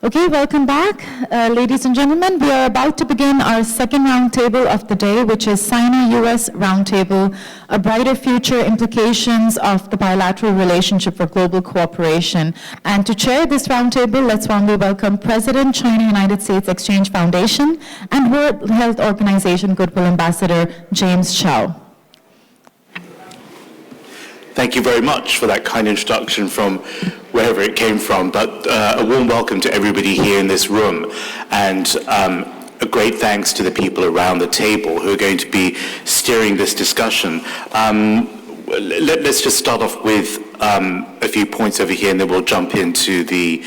Okay, welcome back. Ladies and gentlemen, we are about to begin our second roundtable of the day, which is Sino-US Roundtable, a brighter future implications of the bilateral relationship for global cooperation. And to chair this roundtable, let's warmly welcome President, China-United States Exchange Foundation and World Health Organization Goodwill Ambassador James Chau. Thank you very much for that kind introduction from wherever it came from, but a warm welcome to everybody here in this room, and a great thanks to the people around the table who are going to be steering this discussion. Let's just start off with a few points over here, and then we'll jump into the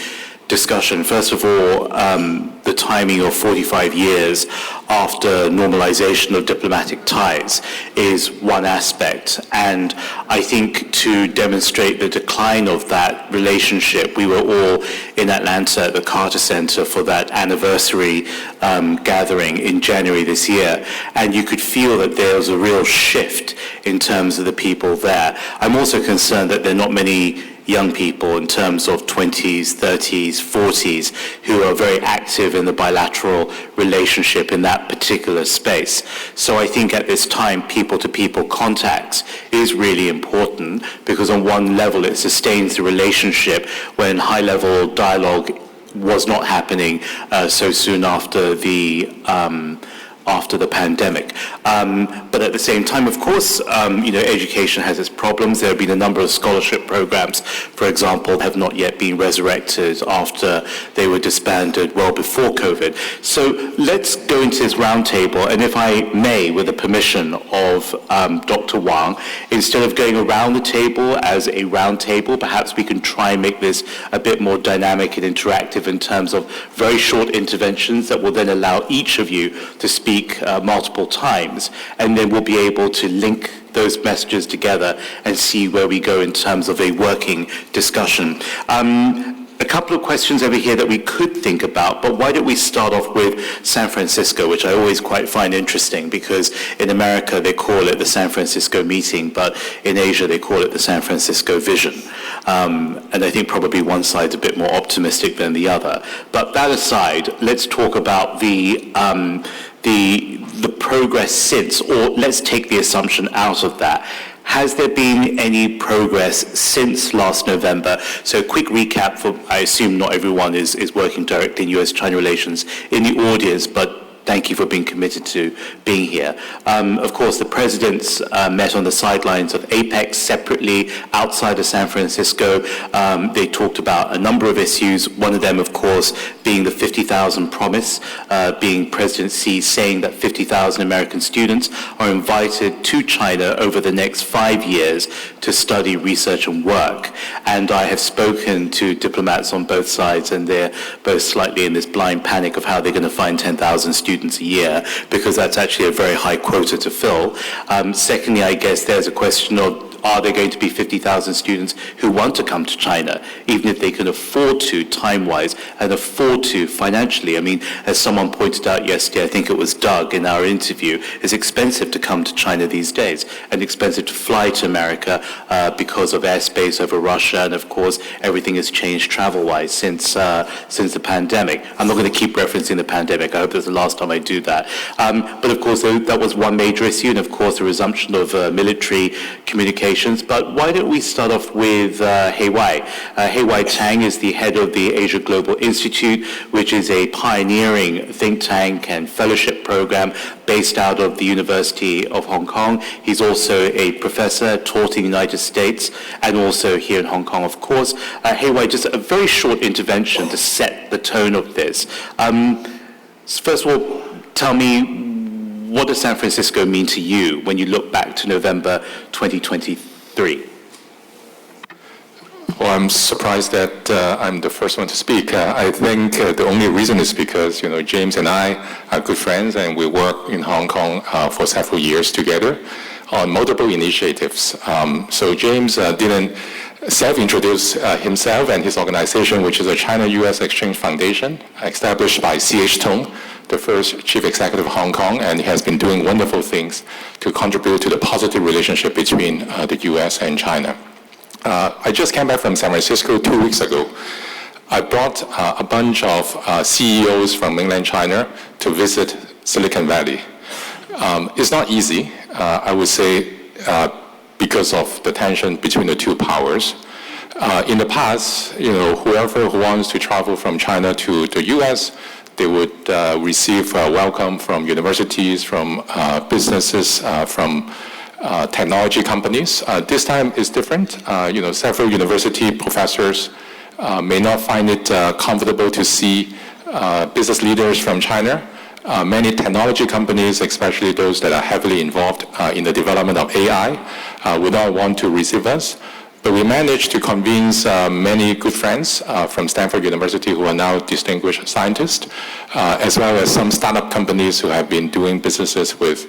discussion. First of all, the timing of 45 years after normalization of diplomatic ties is one aspect, and I think to demonstrate the decline of that relationship, we were all in Atlanta at the Carter Center for that anniversary gathering in January this year, and you could feel that there was a real shift in terms of the people there. I'm also concerned that there are not many young people in terms of 20s, 30s, 40s who are very active in the bilateral relationship in that particular space. So I think at this time, people-to-people contacts is really important, because on one level it sustains the relationship when high-level dialogue was not happening so soon after the pandemic. But at the same time, of course, education has its problems. There have been a number of scholarship programs, for example, have not yet been resurrected after they were disbanded well before COVID. So let's go into this roundtable, and if I may, with the permission of Dr. Wang, instead of going around the table as a roundtable, perhaps we can try and make this a bit more dynamic and interactive in terms of very short interventions that will then allow each of you to speak multiple times, and then we'll be able to link those messages together and see where we go in terms of a working discussion. A couple of questions over here that we could think about, but why don't we start off with San Francisco, which I always quite find interesting, because in America they call it the San Francisco meeting, but in Asia they call it the San Francisco vision. And I think probably one side's a bit more optimistic than the other. But that aside, let's talk about the progress since, or let's take the assumption out of that. Has there been any progress since last November? So a quick recap for, I assume not everyone is working directly in US-China relations in the audience, but thank you for being committed to being here. Of course, the presidents met on the sidelines of APEC separately outside of San Francisco. They talked about a number of issues, one of them, of course, being the 50,000 promise, being President Xi saying that 50,000 American students are invited to China over the next 5 years to study, research, and work. And I have spoken to diplomats on both sides, and they're both slightly in this blind panic of how they're going to find 10,000 students a year, because that's actually a very high quota to fill. Secondly, I guess there's a question of, are there going to be 50,000 students who want to come to China, even if they can afford to time-wise and afford to financially? I mean, as someone pointed out yesterday, I think it was Doug in our interview, it's expensive to come to China these days, and expensive to fly to America because of airspace over Russia, and of course, everything has changed travel-wise since the pandemic. I'm not going to keep referencing the pandemic. I hope that's the last time I do that. But of course, that was one major issue, and of course, the resumption of military communication. But why don't we start off with Heiwei. Heiwei Tang is the head of the Asia Global Institute, which is a pioneering think tank and fellowship program based out of the University of Hong Kong. He's also a professor, taught in the United States, and also here in Hong Kong, of course. Heiwei, just a very short intervention to set the tone of this. First of all, tell me, what does San Francisco mean to you when you look back to November 2023? Well, I'm surprised that I'm the first one to speak. I think the only reason is because, James and I are good friends, and we work in Hong Kong for several years together on multiple initiatives. So James didn't self-introduce himself and his organization, which is a China-US Exchange Foundation, established by C.H. Tung, the first chief executive of Hong Kong, and he has been doing wonderful things to contribute to the positive relationship between the US and China. I just came back from San Francisco 2 weeks ago. I brought a bunch of CEOs from mainland China to visit Silicon Valley. It's not easy, I would say, because of the tension between the two powers. In the past, whoever who wants to travel from China to the U.S., they would receive a welcome from universities, from businesses, from technology companies. This time is different. Several university professors may not find it comfortable to see business leaders from China. Many technology companies, especially those that are heavily involved in the development of AI, would not want to receive us. But we managed to convince many good friends from Stanford University who are now distinguished scientists, as well as some startup companies who have been doing businesses with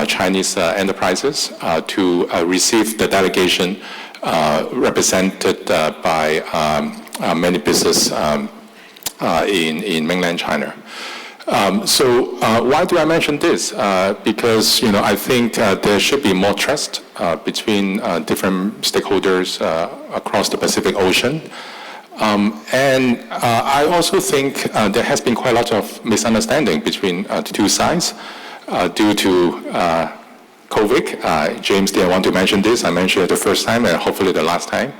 Chinese enterprises to receive the delegation represented by many businesses in mainland China. So why do I mention this? Because I think there should be more trust between different stakeholders across the Pacific Ocean. And I also think there has been quite a lot of misunderstanding between the two sides due to COVID. James didn't want to mention this. I mentioned it the first time and hopefully the last time.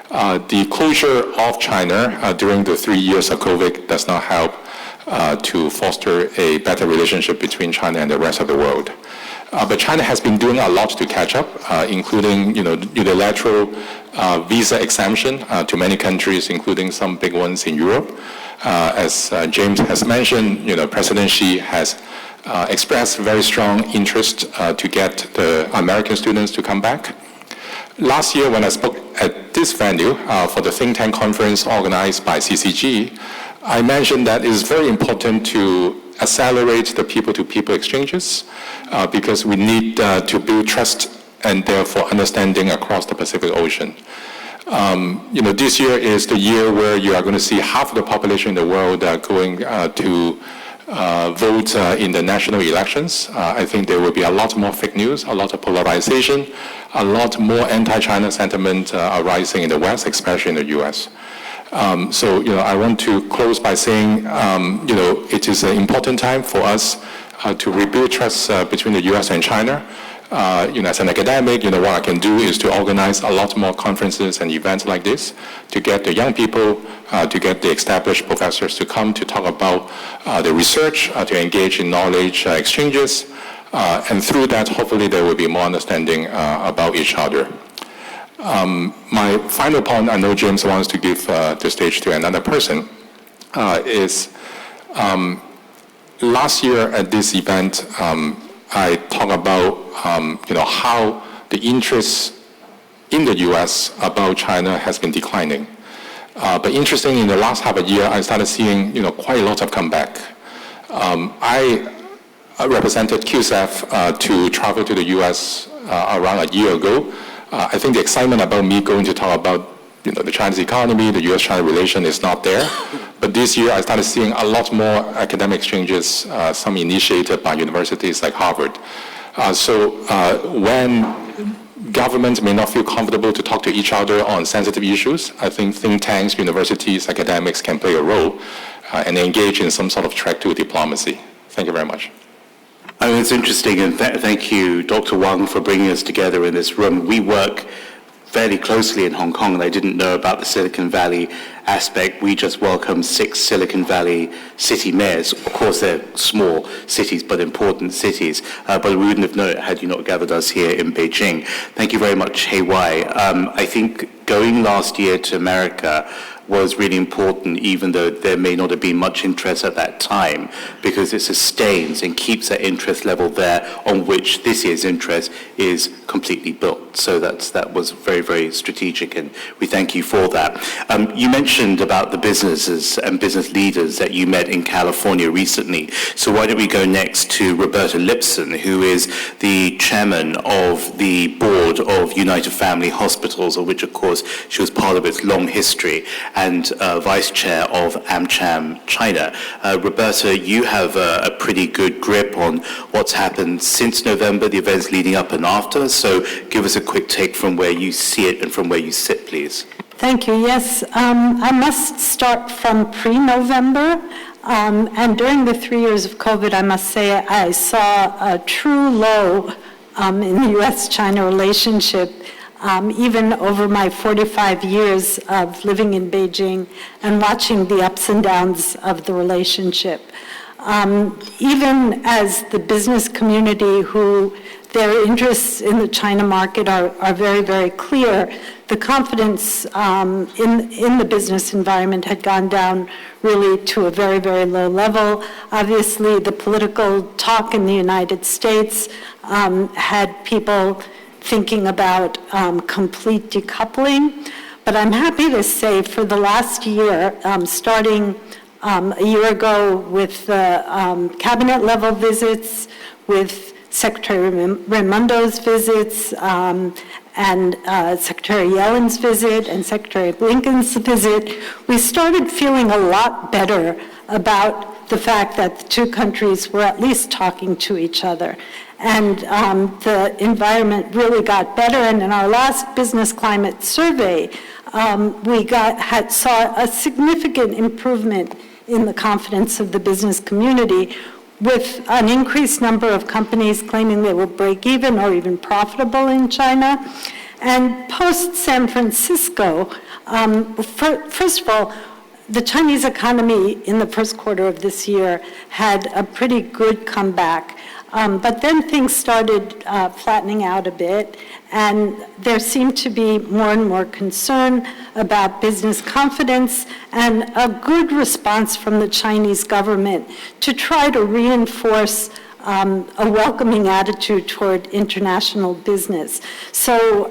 The closure of China during the 3 years of COVID does not help to foster a better relationship between China and the rest of the world. But China has been doing a lot to catch up, including unilateral visa exemption to many countries, including some big ones in Europe. As James has mentioned, President Xi has expressed very strong interest to get the American students to come back. Last year, when I spoke at this venue for the think tank conference organized by CCG, I mentioned that it is very important to accelerate the people-to-people exchanges because we need to build trust and therefore understanding across the Pacific Ocean. This year is the year where you are going to see half of the population in the world going to vote in the national elections. I think there will be a lot more fake news, a lot of polarization, a lot more anti-China sentiment arising in the West, especially in the U.S. So I want to close by saying, it is an important time for us to rebuild trust between the U.S. and China. As an academic, what I can do is to organize a lot more conferences and events like this to get the young people, to get the established professors to come to talk about the research, to engage in knowledge exchanges, and through that, hopefully, there will be more understanding about each other. My final point, I know James wants to give the stage to another person, is last year at this event, I talked about how the interest in the U.S. about China has been declining. But interestingly, in the last half a year, I started seeing quite a lot of comeback. I represented CUSEF to travel to the U.S. Around a year ago. I think the excitement about me going to talk about the Chinese economy, the U.S.-China relation is not there. But this year, I started seeing a lot more academic exchanges, some initiated by universities like Harvard. So when governments may not feel comfortable to talk to each other on sensitive issues, I think think tanks, universities, academics can play a role and engage in some sort of track to diplomacy. Thank you very much. It's interesting, and thank you, Dr. Wang, for bringing us together in this room. We work fairly closely in Hong Kong, and I didn't know about the Silicon Valley aspect. We just welcomed 6 Silicon Valley city mayors. Of course, they're small cities, but important cities. But we wouldn't have known it had you not gathered us here in Beijing. Thank you very much, Hei Wai. I think going last year to America was really important, even though there may not have been much interest at that time, because it sustains and keeps that interest level there on which this year's interest is completely built. So that was very, very strategic, and we thank you for that. You mentioned about the businesses and business leaders that you met in California recently. So why don't we go next to Roberta Lipson, who is the chairman of the board of United Family Hospitals, of which, of course, she was part of its long history, and vice chair of AmCham China. Roberta, you have a pretty good grip on what's happened since November, the events leading up and after. So give us a quick take from where you see it and from where you sit, please. Thank you. Yes, I must start from pre-November. And during the 3 years of COVID, I must say I saw a true low in the U.S.-China relationship, even over my 45 years of living in Beijing and watching the ups and downs of the relationship. Even as the business community, who their interests in the China market are very, very clear, the confidence in the business environment had gone down really to a very, very low level. Obviously, the political talk in the United States had people thinking about complete decoupling. But I'm happy to say for the last year, starting a year ago with the cabinet level visits, with Secretary Raimondo's visits, and Secretary Yellen's visit and Secretary Blinken's visit, we started feeling a lot better about the fact that the two countries were at least talking to each other. And the environment really got better. And in our last business climate survey, we saw a significant improvement in the confidence of the business community, with an increased number of companies claiming they will break even or even profitable in China. And post-San Francisco, first of all, the Chinese economy in the first quarter of this year had a pretty good comeback. But then things started flattening out a bit, and there seemed to be more and more concern about business confidence and a good response from the Chinese government to try to reinforce a welcoming attitude toward international business. So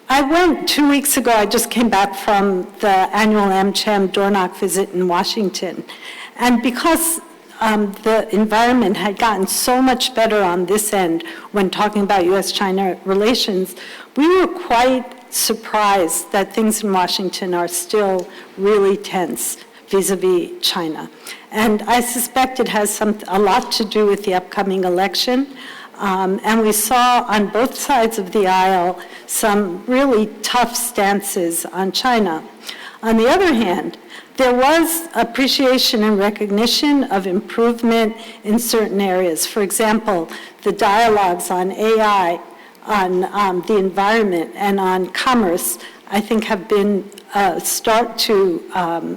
I went 2 weeks ago, I just came back from the annual AmCham door-knock visit in Washington. And because the environment had gotten so much better on this end when talking about U.S.-China relations, we were quite surprised that things in Washington are still really tense vis-a-vis China. And I suspect it has a lot to do with the upcoming election. And we saw on both sides of the aisle some really tough stances on China. On the other hand, there was appreciation and recognition of improvement in certain areas. For example, the dialogues on AI, on the environment, and on commerce, I think have been start to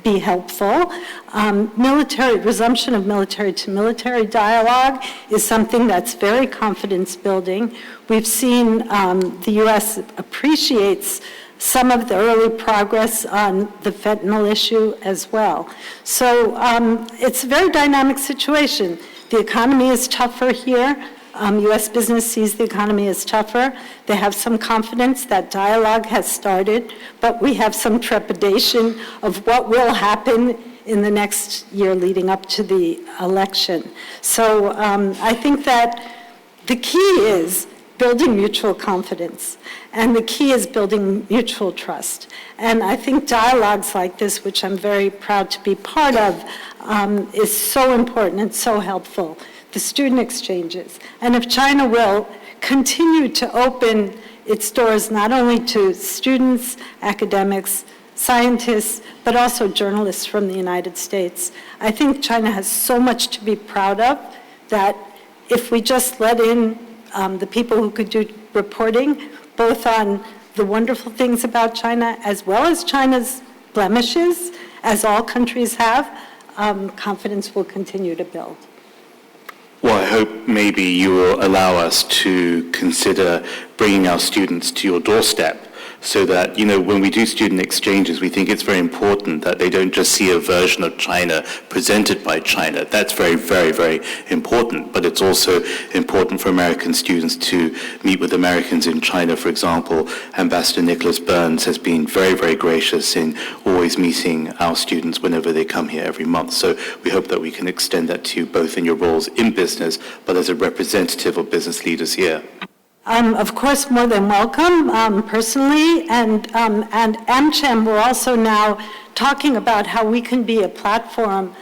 be helpful. Resumption of military-to-military dialogue is something that's very confidence building. We've seen the U.S. appreciates some of the early progress on the fentanyl issue as well. So it's a very dynamic situation. The economy is tougher here. U.S. business sees the economy as tougher. They have some confidence that dialogue has started, but we have some trepidation of what will happen in the next year leading up to the election. So I think that the key is building mutual confidence, and the key is building mutual trust. And I think dialogues like this, which I'm very proud to be part of, is so important and so helpful. The student exchanges. And if China will continue to open its doors not only to students, academics, scientists, but also journalists from the United States, I think China has so much to be proud of that if we just let in the people who could do reporting, both on the wonderful things about China as well as China's blemishes, as all countries have, confidence will continue to build. Well, I hope maybe you will allow us to consider bringing our students to your doorstep so that, you know, when we do student exchanges, we think it's very important that they don't just see a version of China presented by China. That's very, very, very important. But it's also important for American students to meet with Americans in China. For example, Ambassador Nicholas Burns has been very, very gracious in always meeting our students whenever they come here every month. So we hope that we can extend that to you both in your roles in business, but as a representative of business leaders here. Of course, more than welcome, personally, and AmCham, we're also now talking about how we can be a platform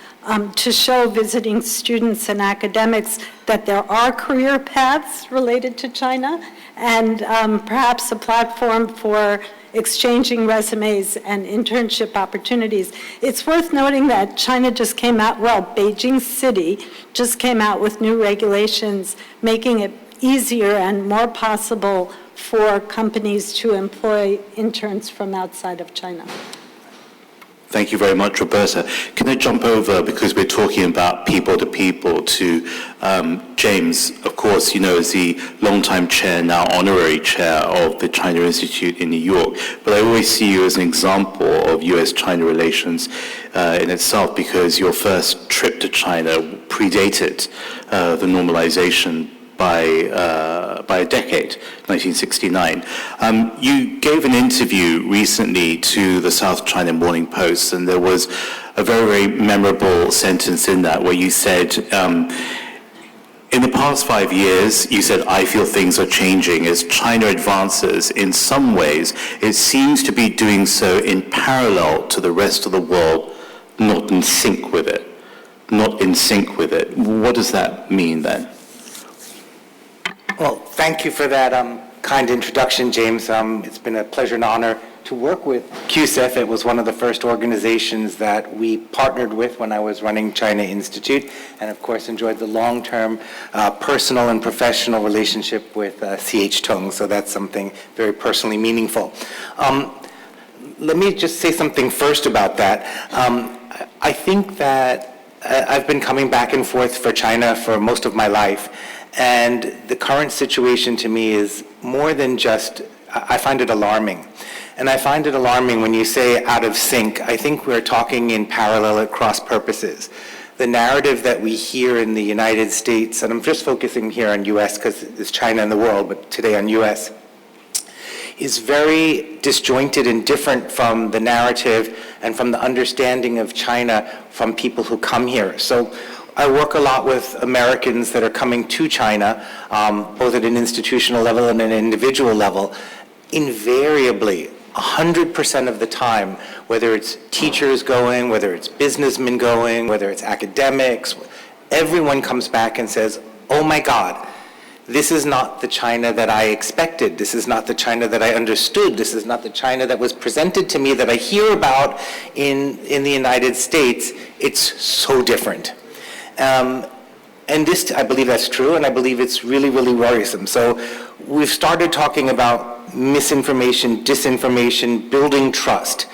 to show visiting students and academics that there are career paths related to China, and perhaps a platform for exchanging resumes and internship opportunities. It's worth noting that China just came out, Beijing City just came out with new regulations making it easier and more possible for companies to employ interns from outside of China. Thank you very much, Roberta. Can I jump over, because we're talking about people to people, to James, of course, you know, is the longtime chair, now honorary chair of the China Institute in New York. But I always see you as an example of US-China relations in itself, because your first trip to China predated the normalization by a decade, 1969. You gave an interview recently to the South China Morning Post, and there was a very, very memorable sentence in that where you said, in the past 5 years, you said, I feel things are changing. As China advances, in some ways, it seems to be doing so in parallel to the rest of the world, not in sync with it. Not in sync with it. What does that mean then? Well, thank you for that kind introduction, James. It's been a pleasure and honor to work with CUSEF. It was one of the first organizations that we partnered with when I was running China Institute, and of course enjoyed the long-term personal and professional relationship with C.H. Tung, so that's something very personally meaningful. Let me just say something first about that. I think that I've been coming back and forth for China for most of my life, and the current situation to me is more than just, I find it alarming. And I find it alarming when you say out of sync. I think we're talking in parallel at cross purposes. The narrative that we hear in the United States, and I'm just focusing here on US because it's China and the world, but today on US, is very disjointed and different from the narrative and from the understanding of China from people who come here. So I work a lot with Americans that are coming to China, both at an institutional level and an individual level. Invariably, 100% of the time, whether it's teachers going, whether it's businessmen going, whether it's academics, everyone comes back and says, oh my God, this is not the China that I expected. This is not the China that I understood. This is not the China that was presented to me that I hear about in the United States. It's so different. And this, I believe that's true, and I believe it's really, really worrisome. So we've started talking about misinformation, disinformation, building trust.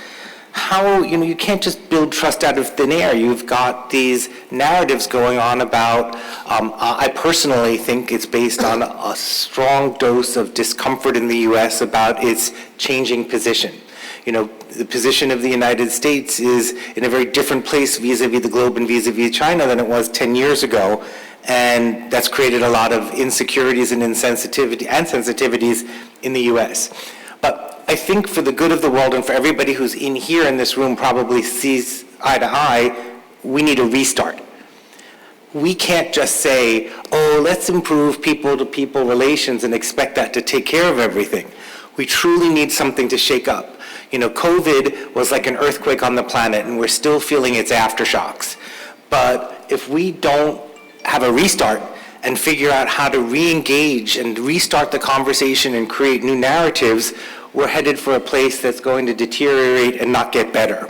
How, you can't just build trust out of thin air. You've got these narratives going on about, I personally think it's based on a strong dose of discomfort in the US about its changing position. The position of the United States is in a very different place vis-a-vis the globe and vis-a-vis China than it was 10 years ago. And that's created a lot of insecurities and sensitivities in the US. But I think for the good of the world and for everybody who's in here in this room probably sees eye to eye, we need a restart. We can't just say, oh, let's improve people-to-people relations and expect that to take care of everything. We truly need something to shake up. COVID was like an earthquake on the planet, and we're still feeling its aftershocks. But if we don't have a restart and figure out how to re-engage and restart the conversation and create new narratives, we're headed for a place that's going to deteriorate and not get better.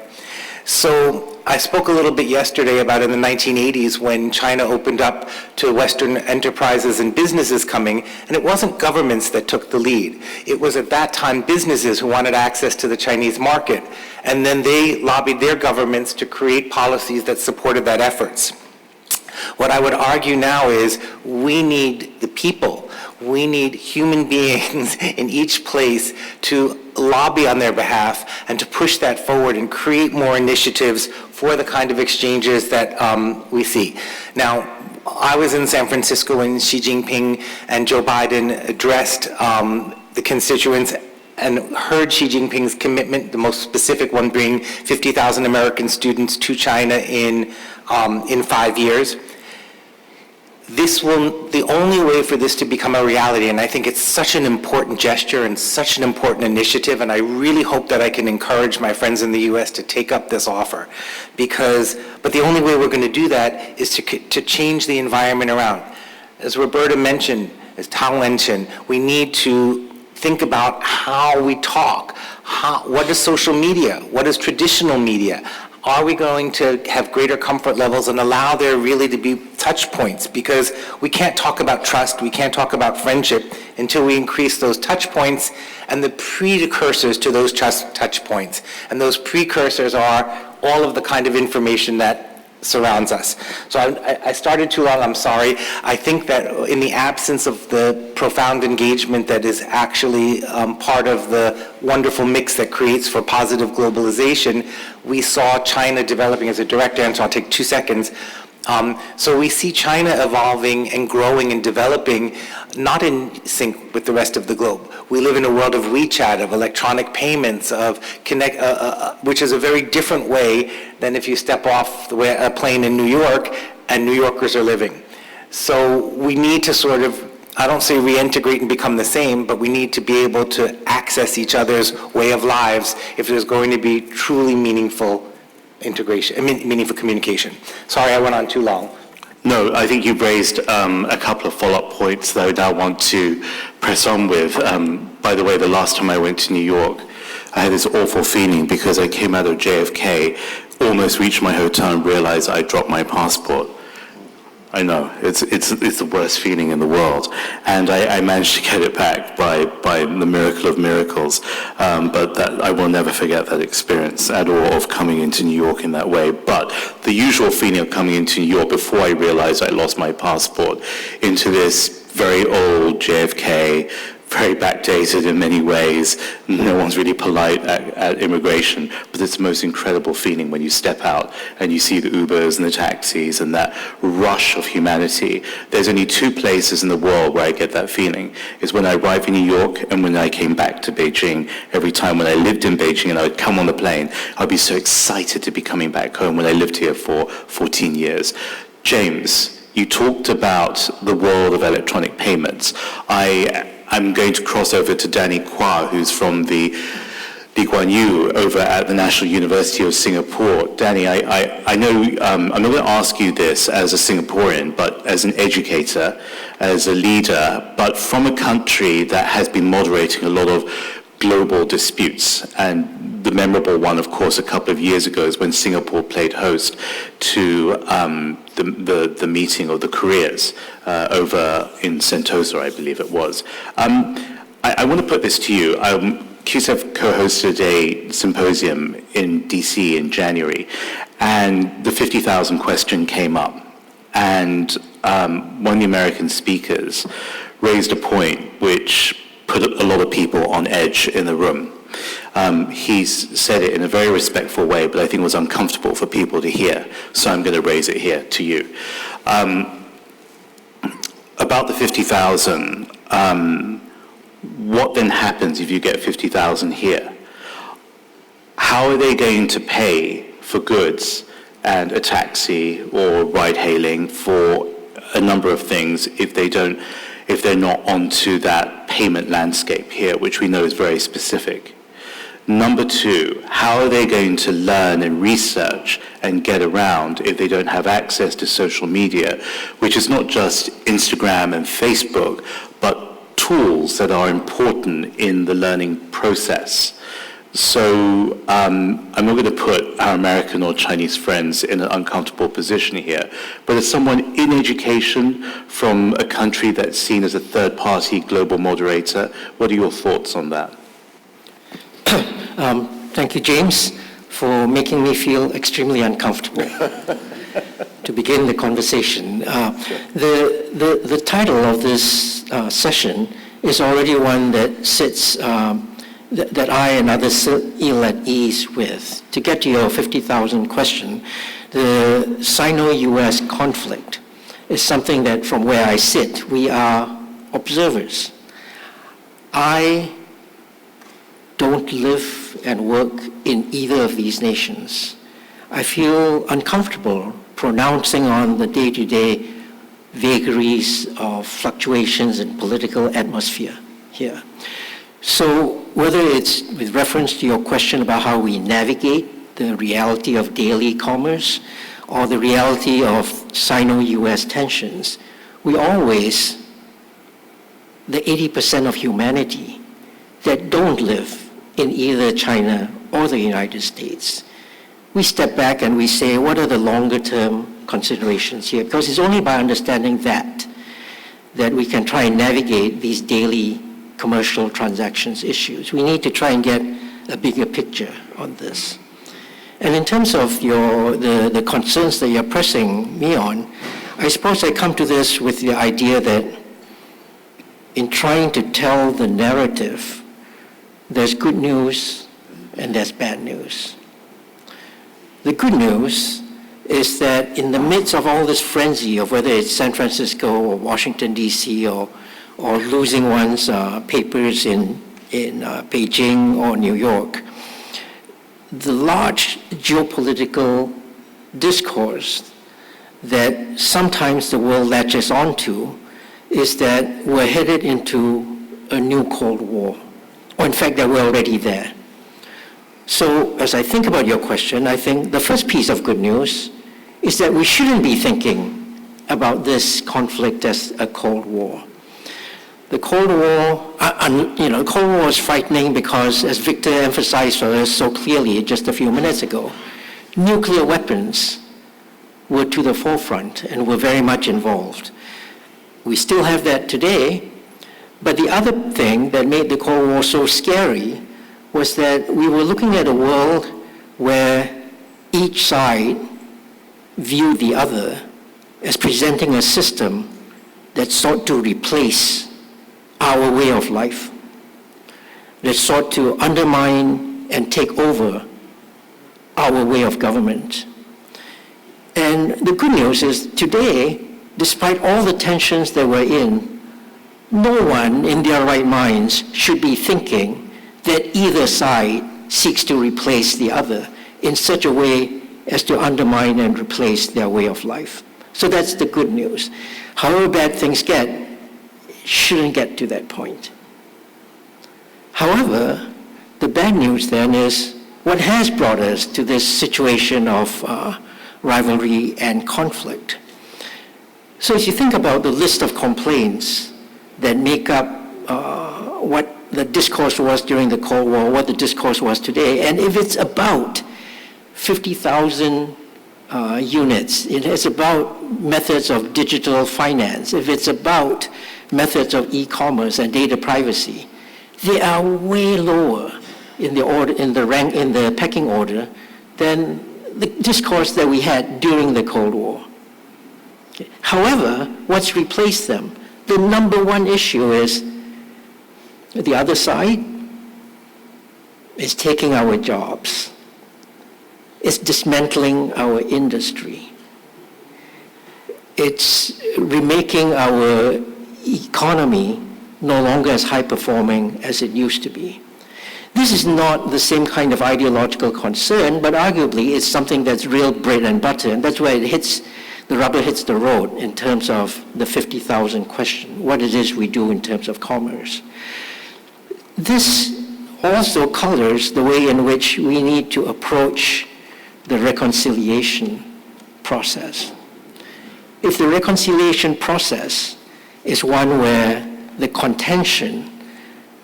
So I spoke a little bit yesterday about in the 1980s when China opened up to Western enterprises and businesses coming, and it wasn't governments that took the lead. It was at that time businesses who wanted access to the Chinese market, and then they lobbied their governments to create policies that supported that efforts. What I would argue now is we need the people. We need human beings in each place to lobby on their behalf and to push that forward and create more initiatives for the kind of exchanges that we see. Now, I was in San Francisco when Xi Jinping and Joe Biden addressed the constituents and heard Xi Jinping's commitment, the most specific one being 50,000 American students to China in 5 years. the only way for this to become a reality, and I think it's such an important gesture and such an important initiative, and I really hope that I can encourage my friends in the US to take up this offer, but the only way we're going to do that is to change the environment around. As Roberta mentioned, as Chau mentioned, we need to think about how we talk. What is social media? What is traditional media? Are we going to have greater comfort levels and allow there really to be touch points? Because we can't talk about trust, we can't talk about friendship until we increase those touch points and the precursors to those touch points. And those precursors are all of the kind of information that surrounds us. So I started too long, I'm sorry. I think that in the absence of the profound engagement that is actually part of the wonderful mix that creates for positive globalization, we saw China developing as a direct answer. I'll take 2 seconds. So we see China evolving and growing and developing, not in sync with the rest of the globe. We live in a world of WeChat, of electronic payments, of which is a very different way than if you step off a plane in New York and New Yorkers are living. So we need to sort of, I don't say reintegrate and become the same, but we need to be able to access each other's way of lives if there's going to be truly meaningful meaningful communication. Sorry, I went on too long. No, I think you've raised a couple of follow-up points that I now want to press on with. By the way, the last time I went to New York, I had this awful feeling because I came out of JFK, almost reached my hotel and realized I dropped my passport. I know, it's the worst feeling in the world. And I managed to get it back by the miracle of miracles. But that, I will never forget that experience at all of coming into New York in that way. But the usual feeling of coming into New York before I realized I lost my passport into this very old JFK, very backdated in many ways. No one's really polite at immigration, but it's the most incredible feeling when you step out and you see the Ubers and the taxis and that rush of humanity. There's only 2 places in the world where I get that feeling. It's when I arrive in New York and when I came back to Beijing. Every time when I lived in Beijing and I would come on the plane, I'd be so excited to be coming back home when I lived here for 14 years. James, you talked about the world of electronic payments. I'm going to cross over to Danny Quah, who's from the Lee Kuan Yew over at the National University of Singapore. Danny, I know I'm not going to ask you this as a Singaporean, but as an educator, as a leader, but from a country that has been moderating a lot of global disputes. And the memorable one, of course, a couple of years ago is when Singapore played host to the meeting of the Koreas over in Sentosa, I believe it was. I want to put this to you. CUSEF co-hosted a symposium in DC in January, and the 50,000 question came up. And one of the American speakers raised a point which put a lot of people on edge in the room. He said it in a very respectful way, but I think it was uncomfortable for people to hear, so I'm going to raise it here to you. About the 50,000, what then happens if you get 50,000 here? How are they going to pay for goods and a taxi or ride-hailing for a number of things if they're not onto that payment landscape here, which we know is very specific? Number 2, how are they going to learn and research and get around if they don't have access to social media, which is not just Instagram and Facebook, but tools that are important in the learning process? So I'm not going to put our American or Chinese friends in an uncomfortable position here, but as someone in education from a country that's seen as a third-party global moderator, what are your thoughts on that? Thank you, James, for making me feel extremely uncomfortable to begin the conversation. The title of this session is already one that sits, that I and others feel at ease with. To get to your 50,000 question, the Sino-US conflict is something that from where I sit, we are observers. I don't live and work in either of these nations. I feel uncomfortable pronouncing on the day-to-day vagaries of fluctuations in political atmosphere here. So whether it's with reference to your question about how we navigate the reality of daily commerce or the reality of Sino-US tensions, we always, the 80% of humanity that don't live in either China or the United States, we step back and we say, what are the longer term considerations here? Because it's only by understanding that we can try and navigate these daily commercial transactions issues. We need to try and get a bigger picture on this. And in terms of the concerns that you're pressing me on, I suppose I come to this with the idea that in trying to tell the narrative, there's good news and there's bad news. The good news is that in the midst of all this frenzy of whether it's San Francisco or Washington, D.C., or losing one's papers in Beijing or New York, the large geopolitical discourse that sometimes the world latches onto is that we're headed into a new Cold War, or in fact that we're already there. So as I think about your question, I think the first piece of good news is that we shouldn't be thinking about this conflict as a Cold War. The Cold War, Cold War is frightening because, as Victor emphasized for us so clearly just a few minutes ago, nuclear weapons were to the forefront and were very much involved. We still have that today, but the other thing that made the Cold War so scary was that we were looking at a world where each side viewed the other as presenting a system that sought to replace our way of life, that sought to undermine and take over our way of government. And the good news is today, despite all the tensions that we're in, no one in their right minds should be thinking that either side seeks to replace the other in such a way as to undermine and replace their way of life. So that's the good news. However bad things get, it shouldn't get to that point. However, the bad news then is what has brought us to this situation of rivalry and conflict. So if you think about the list of complaints that make up what the discourse was during the Cold War, what the discourse was today, and if it's about 50,000 units, if it's about methods of digital finance, if it's about methods of e-commerce and data privacy, they are way lower in the order, in the pecking order than the discourse that we had during the Cold War. Okay. However, what's replaced them? The number one issue is the other side is taking our jobs. It's dismantling our industry. It's remaking our economy no longer as high-performing as it used to be. This is not the same kind of ideological concern, but arguably it's something that's real bread and butter, and that's where the rubber hits the road in terms of the 50,000 question, what it is we do in terms of commerce. This also colors the way in which we need to approach the reconciliation process. If the reconciliation process is one where the contention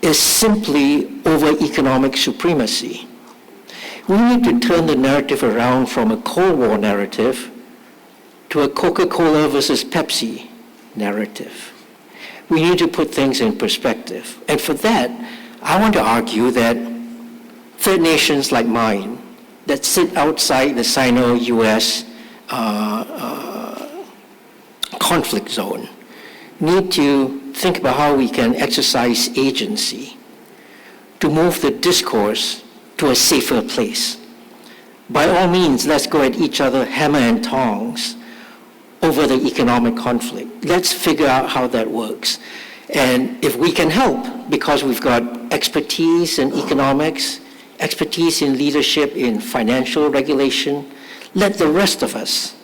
is simply over economic supremacy, we need to turn the narrative around from a Cold War narrative to a Coca-Cola versus Pepsi narrative. We need to put things in perspective. And for that, I want to argue that third nations like mine that sit outside the Sino-US conflict zone need to think about how we can exercise agency to move the discourse to a safer place. By all means, let's go at each other hammer and tongs over the economic conflict. Let's figure out how that works. And if we can help, because we've got expertise in economics, expertise in leadership, in financial regulation, let the rest of us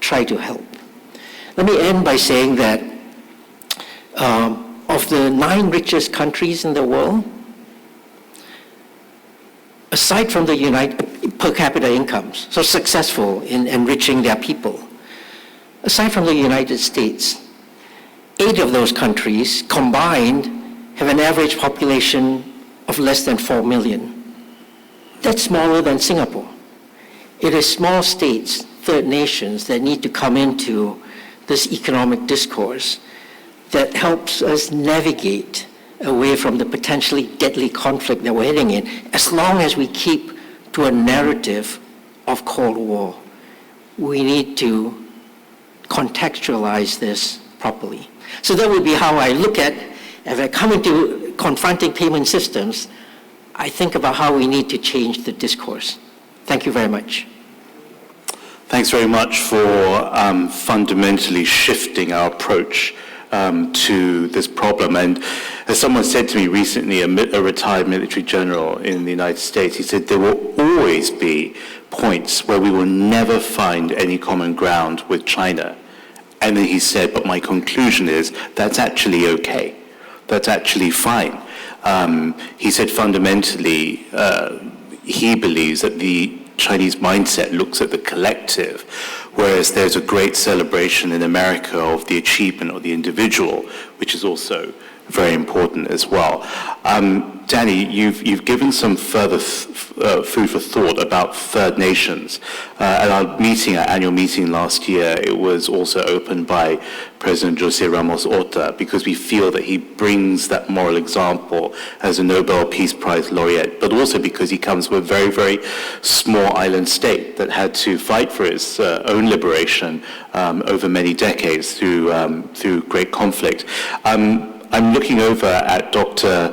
try to help. Let me end by saying that of the 9 richest countries in the world, aside from the per capita incomes, so successful in enriching their people, aside from the United States, 8 of those countries combined have an average population of less than 4 million. That's smaller than Singapore. It is small states, third nations, that need to come into this economic discourse that helps us navigate away from the potentially deadly conflict that we're heading in, as long as we keep to a narrative of Cold War. We need to contextualize this properly. So that would be how I look at, if I come into confronting payment systems, I think about how we need to change the discourse. Thank you very much. Thanks very much for fundamentally shifting our approach to this problem. And as someone said to me recently, a retired military general in the United States, he said, there will always be points where we will never find any common ground with China. And then he said, but my conclusion is that's actually okay. That's actually fine. He said fundamentally, he believes that the Chinese mindset looks at the collective, whereas there's a great celebration in America of the achievement of the individual, which is also very important as well. Danny, you've given some further food for thought about third nations. At our annual meeting last year, it was also opened by President José Ramos Horta, because we feel that he brings that moral example as a Nobel Peace Prize laureate, but also because he comes from a very, very small island state that had to fight for its own liberation over many decades through great conflict. I'm looking over at Dr.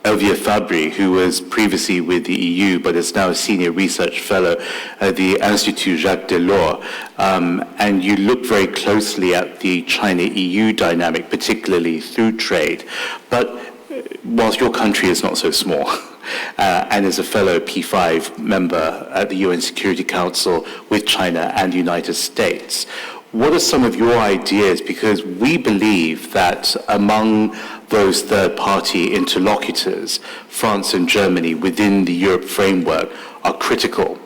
Elvire Fabry, who was previously with the EU, but is now a senior research fellow at the Institut Jacques Delors. And you look very closely at the China-EU dynamic, particularly through trade. But whilst your country is not so small, and as a fellow P5 member at the UN Security Council with China and the United States, what are some of your ideas? Because we believe that among those third-party interlocutors, France and Germany within the Europe framework are critical.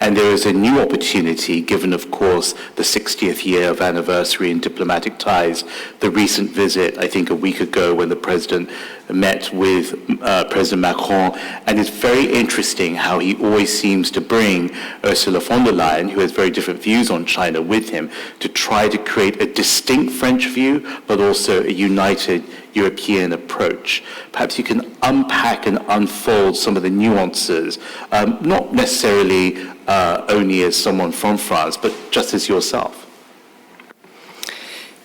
And there is a new opportunity, given, of course, the 60th year of anniversary in diplomatic ties, the recent visit, I think a week ago, when the President met with President Macron. And it's very interesting how he always seems to bring Ursula von der Leyen, who has very different views on China, with him to try to create a distinct French view, but also a united European approach. Perhaps you can unpack and unfold some of the nuances, not necessarily only as someone from France, but just as yourself.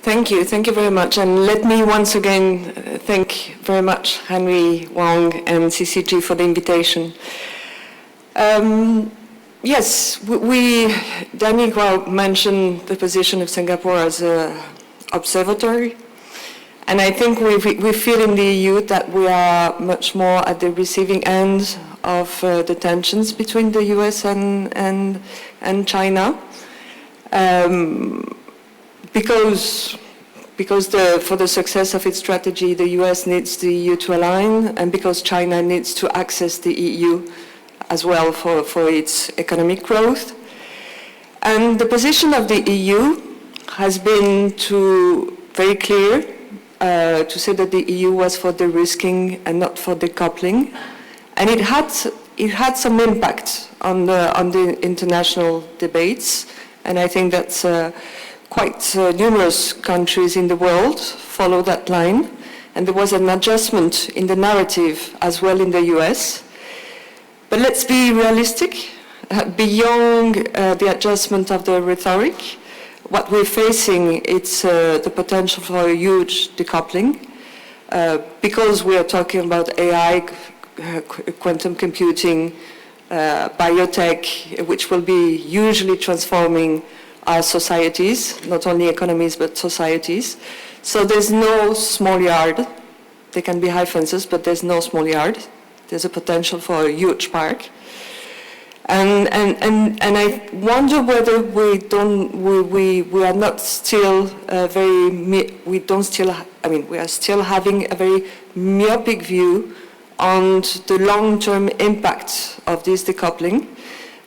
Thank you very much. And let me once again thank very much Henry, Wang, and CCG for the invitation. Yes, Danny mentioned the position of Singapore as an observatory. And I think we feel in the EU that we are much more at the receiving end of the tensions between the US and China, because for the success of its strategy, the US needs the EU to align, and because China needs to access the EU as well for its economic growth. And the position of the EU has been very clear, to say that the EU was for de-risking and not for decoupling, and it had some impact on the international debates, and I think that's quite numerous countries in the world follow that line, and there was an adjustment in the narrative as well in the US. But let's be realistic. Beyond the adjustment of the rhetoric, what we're facing, it's the potential for a huge decoupling, because we are talking about AI, quantum computing, biotech, which will be hugely transforming our societies, not only economies, but societies. So there's no small yard. There can be high fences, but there's no small yard. There's a potential for a huge park. And I wonder whether we are not still we are still having a very myopic view on the long-term impact of this decoupling.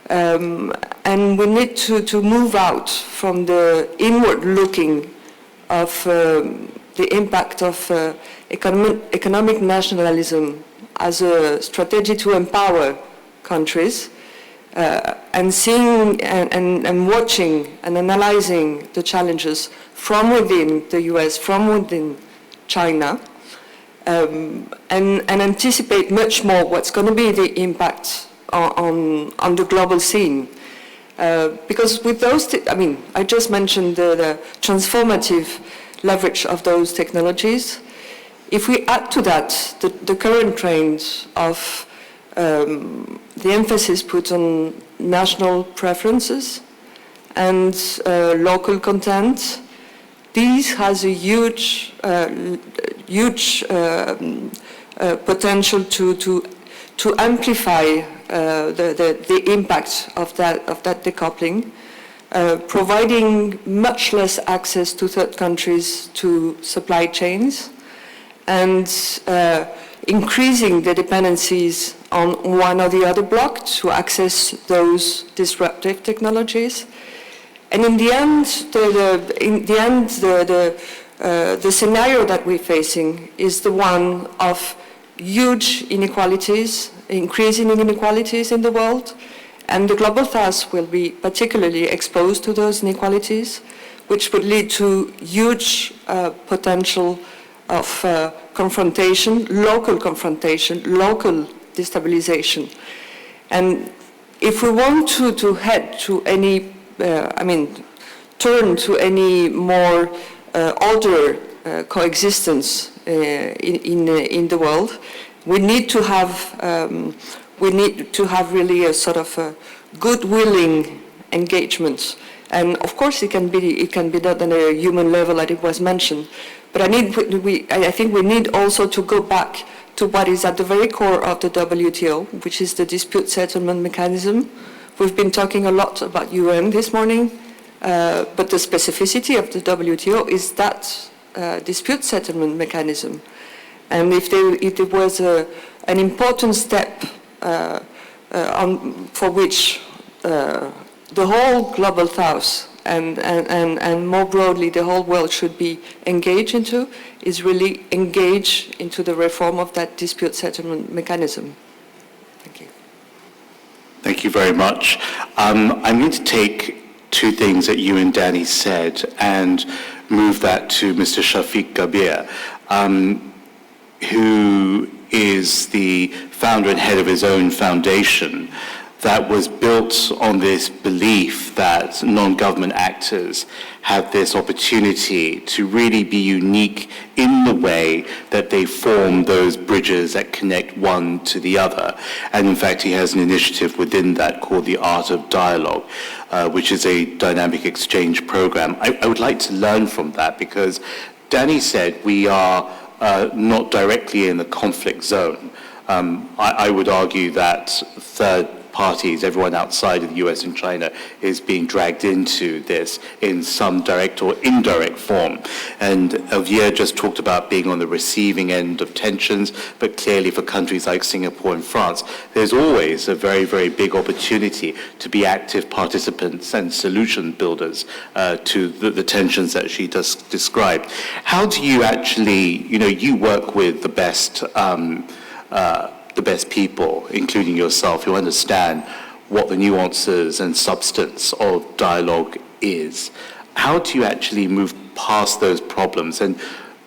And we need to move out from the inward looking of the impact of economic nationalism as a strategy to empower countries, and seeing and watching and analyzing the challenges from within the US, from within China, and anticipate much more what's going to be the impact on the global scene. Because with those, I just mentioned the transformative leverage of those technologies. If we add to that the current trends of the emphasis put on national preferences and local content, this has a huge potential to amplify the impact of that decoupling, providing much less access to third countries to supply chains, and increasing the dependencies on one or the other bloc to access those disruptive technologies. And in the end, the scenario that we're facing is the one of huge inequalities, increasing inequalities in the world, and the global south will be particularly exposed to those inequalities, which would lead to huge potential of confrontation, local destabilization. And if we want to head to any, turn to any more order coexistence in the world, we need to have really a sort of a good-willing engagement. And of course, it can be done on a human level, like it was mentioned. But I think we need also to go back to what is at the very core of the WTO, which is the dispute settlement mechanism. We've been talking a lot about UN this morning, but the specificity of the WTO is that dispute settlement mechanism. And if there was an important step for which the whole global south and more broadly the whole world should be engaged into, is really engage into the reform of that dispute settlement mechanism. Thank you. Thank you very much. I'm going to take two things that you and Danny said and move that to Mr. Shafik Gabr, who is the founder and head of his own foundation that was built on this belief that non-government actors have this opportunity to really be unique in the way that they form those bridges that connect one to the other. And in fact, he has an initiative within that called the Art of Dialogue, which is a dynamic exchange program. I would like to learn from that, because Danny said we are not directly in the conflict zone. I would argue that third parties, everyone outside of the US and China, is being dragged into this in some direct or indirect form. And Elvire just talked about being on the receiving end of tensions, but clearly for countries like Singapore and France, there's always a very, very big opportunity to be active participants and solution builders to the tensions that she just described. How do you actually, you work with the best people, including yourself, who understand what the nuances and substance of dialogue is. How do you actually move past those problems? And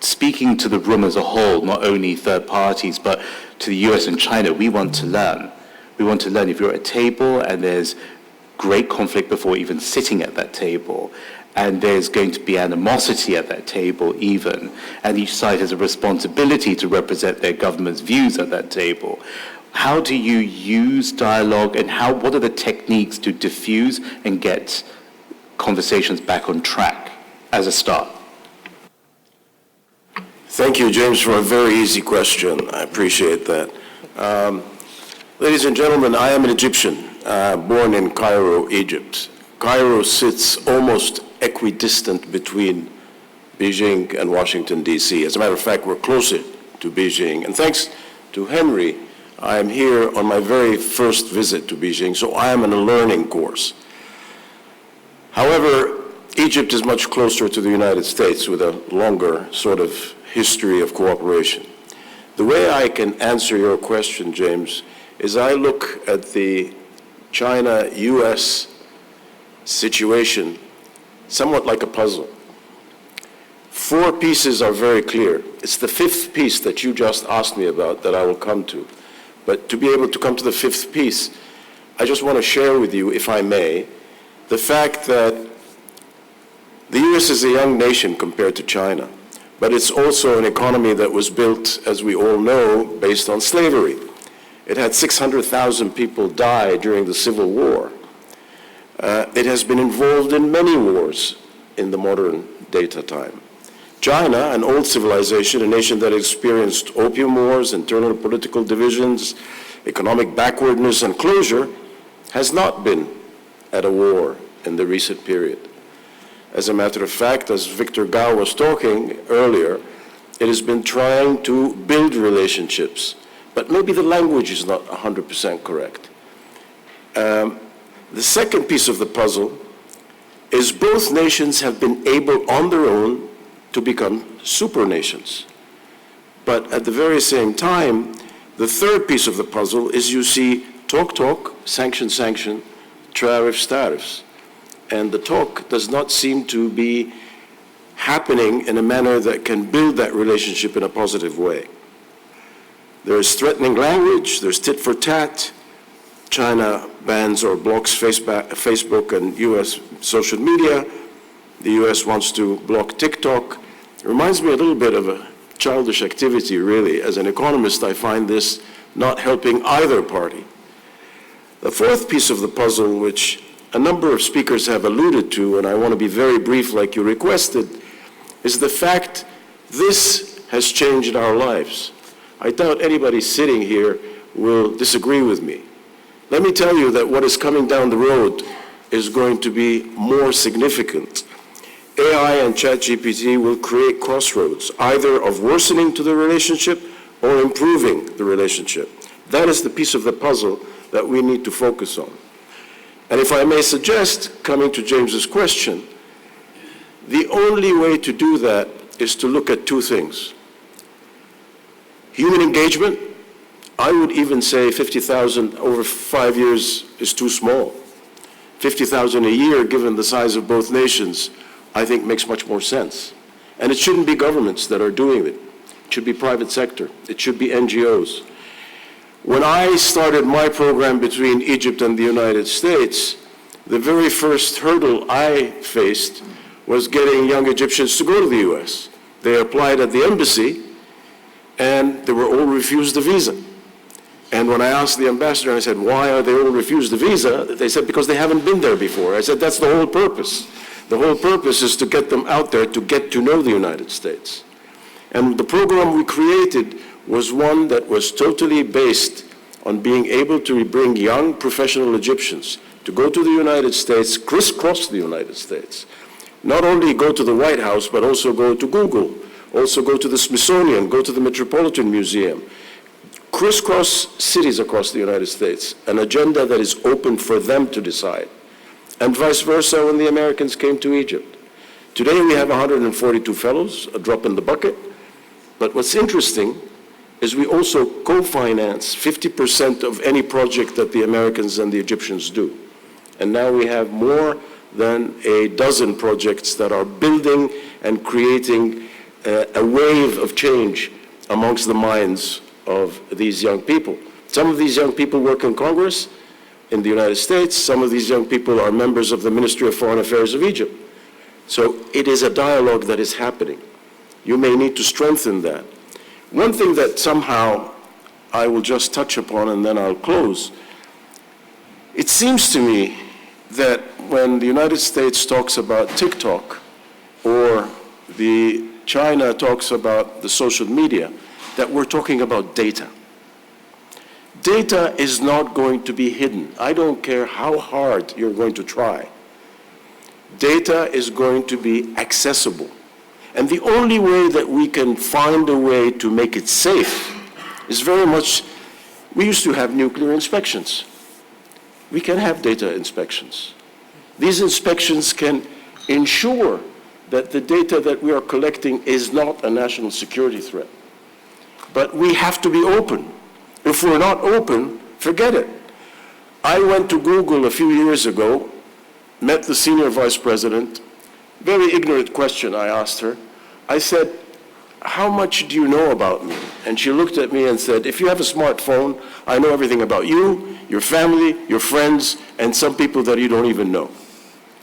speaking to the room as a whole, not only third parties, but to the US and China, we want to learn. We want to learn. If you're at a table and there's great conflict before even sitting at that table, and there's going to be animosity at that table even, and each side has a responsibility to represent their government's views at that table. How do you use dialogue, and what are the techniques to diffuse and get conversations back on track as a start? Thank you, James, for a very easy question. I appreciate that. Ladies and gentlemen, I am an Egyptian, born in Cairo, Egypt. Cairo sits almost equidistant between Beijing and Washington, D.C. As a matter of fact, we're closer to Beijing. And thanks to Henry, I am here on my very first visit to Beijing, so I am on a learning course. However, Egypt is much closer to the United States with a longer sort of history of cooperation. The way I can answer your question, James, is I look at the China-US situation somewhat like a puzzle. 4 pieces are very clear. It's the 5th piece that you just asked me about that I will come to. But to be able to come to the 5th piece, I just want to share with you, if I may, the fact that the US is a young nation compared to China, but it's also an economy that was built, as we all know, based on slavery. It had 600,000 people die during the Civil War. It has been involved in many wars in the modern data time. China, an old civilization, a nation that experienced opium wars, internal political divisions, economic backwardness and closure, has not been at a war in the recent period. As a matter of fact, as Victor Gao was talking earlier, it has been trying to build relationships, but maybe the language is not 100% correct. The second piece of the puzzle is both nations have been able on their own to become supranations. But at the very same time, the third piece of the puzzle is you see talk, sanction, tariffs. And the talk does not seem to be happening in a manner that can build that relationship in a positive way. There's threatening language, there's tit for tat. China bans or blocks Facebook and US social media. The US wants to block TikTok. It reminds me a little bit of a childish activity, really. As an economist, I find this not helping either party. The fourth piece of the puzzle, which a number of speakers have alluded to, and I want to be very brief like you requested, is the fact this has changed our lives. I doubt anybody sitting here will disagree with me. Let me tell you that what is coming down the road is going to be more significant. AI and ChatGPT will create crossroads, either of worsening to the relationship or improving the relationship. That is the piece of the puzzle that we need to focus on. And if I may suggest, coming to James's question, the only way to do that is to look at 2 things. Human engagement, I would even say 50,000 over 5 years is too small. 50,000 a year, given the size of both nations, I think makes much more sense. And it shouldn't be governments that are doing it. It should be private sector. It should be NGOs. When I started my program between Egypt and the United States, the very first hurdle I faced was getting young Egyptians to go to the US. They applied at the embassy, and they were all refused a visa. And when I asked the ambassador, I said, why are they all refused a visa? They said, because they haven't been there before. I said, that's the whole purpose. The whole purpose is to get them out there to get to know the United States. And the program we created was one that was totally based on being able to bring young professional Egyptians to go to the United States, crisscross the United States. Not only go to the White House, but also go to Google, also go to the Smithsonian, go to the Metropolitan Museum. Crisscross cities across the United States, an agenda that is open for them to decide. And vice versa when the Americans came to Egypt. Today we have 142 fellows, a drop in the bucket. But what's interesting is we also co-finance 50% of any project that the Americans and the Egyptians do. And now we have more than a dozen projects that are building and creating a wave of change amongst the minds of these young people. Some of these young people work in Congress in the United States. Some of these young people are members of the Ministry of Foreign Affairs of Egypt. So it is a dialogue that is happening. You may need to strengthen that. One thing that somehow I will just touch upon and then I'll close. It seems to me that when the United States talks about TikTok or China talks about the social media, that we're talking about data. Data is not going to be hidden. I don't care how hard you're going to try. Data is going to be accessible. And the only way that we can find a way to make it safe is very much, we used to have nuclear inspections. We can have data inspections. These inspections can ensure that the data that we are collecting is not a national security threat. But we have to be open. If we're not open, forget it. I went to Google a few years ago, met the senior vice president. Very ignorant question I asked her. I said, how much do you know about me? And she looked at me and said, if you have a smartphone, I know everything about you, your family, your friends, and some people that you don't even know.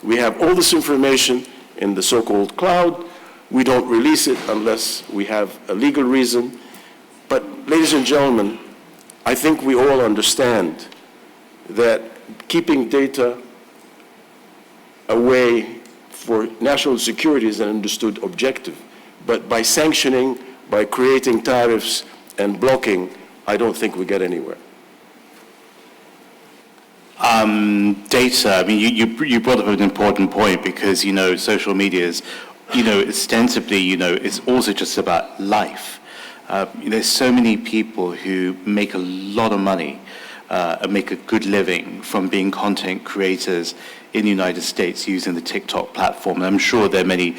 We have all this information in the so-called cloud. We don't release it unless we have a legal reason. But ladies and gentlemen, I think we all understand that keeping data away for national security is an understood objective. But by sanctioning, by creating tariffs and blocking, I don't think we get anywhere. Data, I mean, you brought up an important point because, social media is, ostensibly, it's also just about life. There's so many people who make a lot of money and make a good living from being content creators in the United States using the TikTok platform. And I'm sure there are many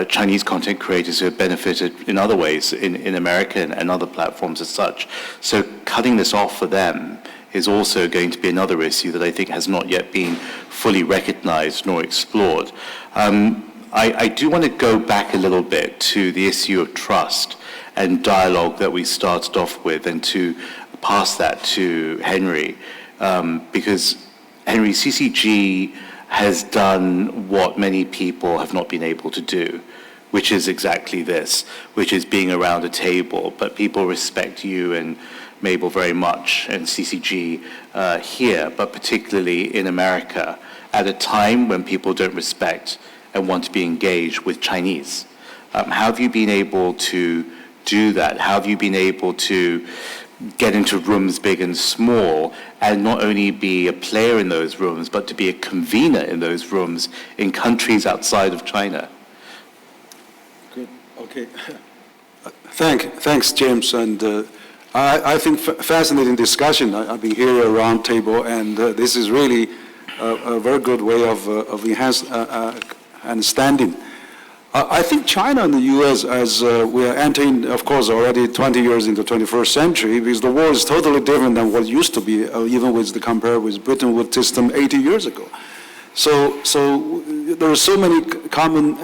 Chinese content creators who have benefited in other ways in America and other platforms as such. So cutting this off for them is also going to be another issue that I think has not yet been fully recognized nor explored. I do want to go back a little bit to the issue of trust and dialogue that we started off with, and to pass that to Henry, because Henry, CCG has done what many people have not been able to do, which is exactly this, which is being around a table, but people respect you and Mabel very much, and CCG here, but particularly in America, at a time when people don't respect and want to be engaged with Chinese. How have you been able to do that? How have you been able to get into rooms big and small and not only be a player in those rooms, but to be a convener in those rooms in countries outside of China? Good, okay. Thanks, James. And I think fascinating discussion. I've been here at Roundtable, and this is really a very good way of enhanced understanding. I think China and the U.S., as we are entering, of course, already 20 years into the 21st century, because the world is totally different than what it used to be, even with the compared with Bretton Woods system 80 years ago. So there are so many common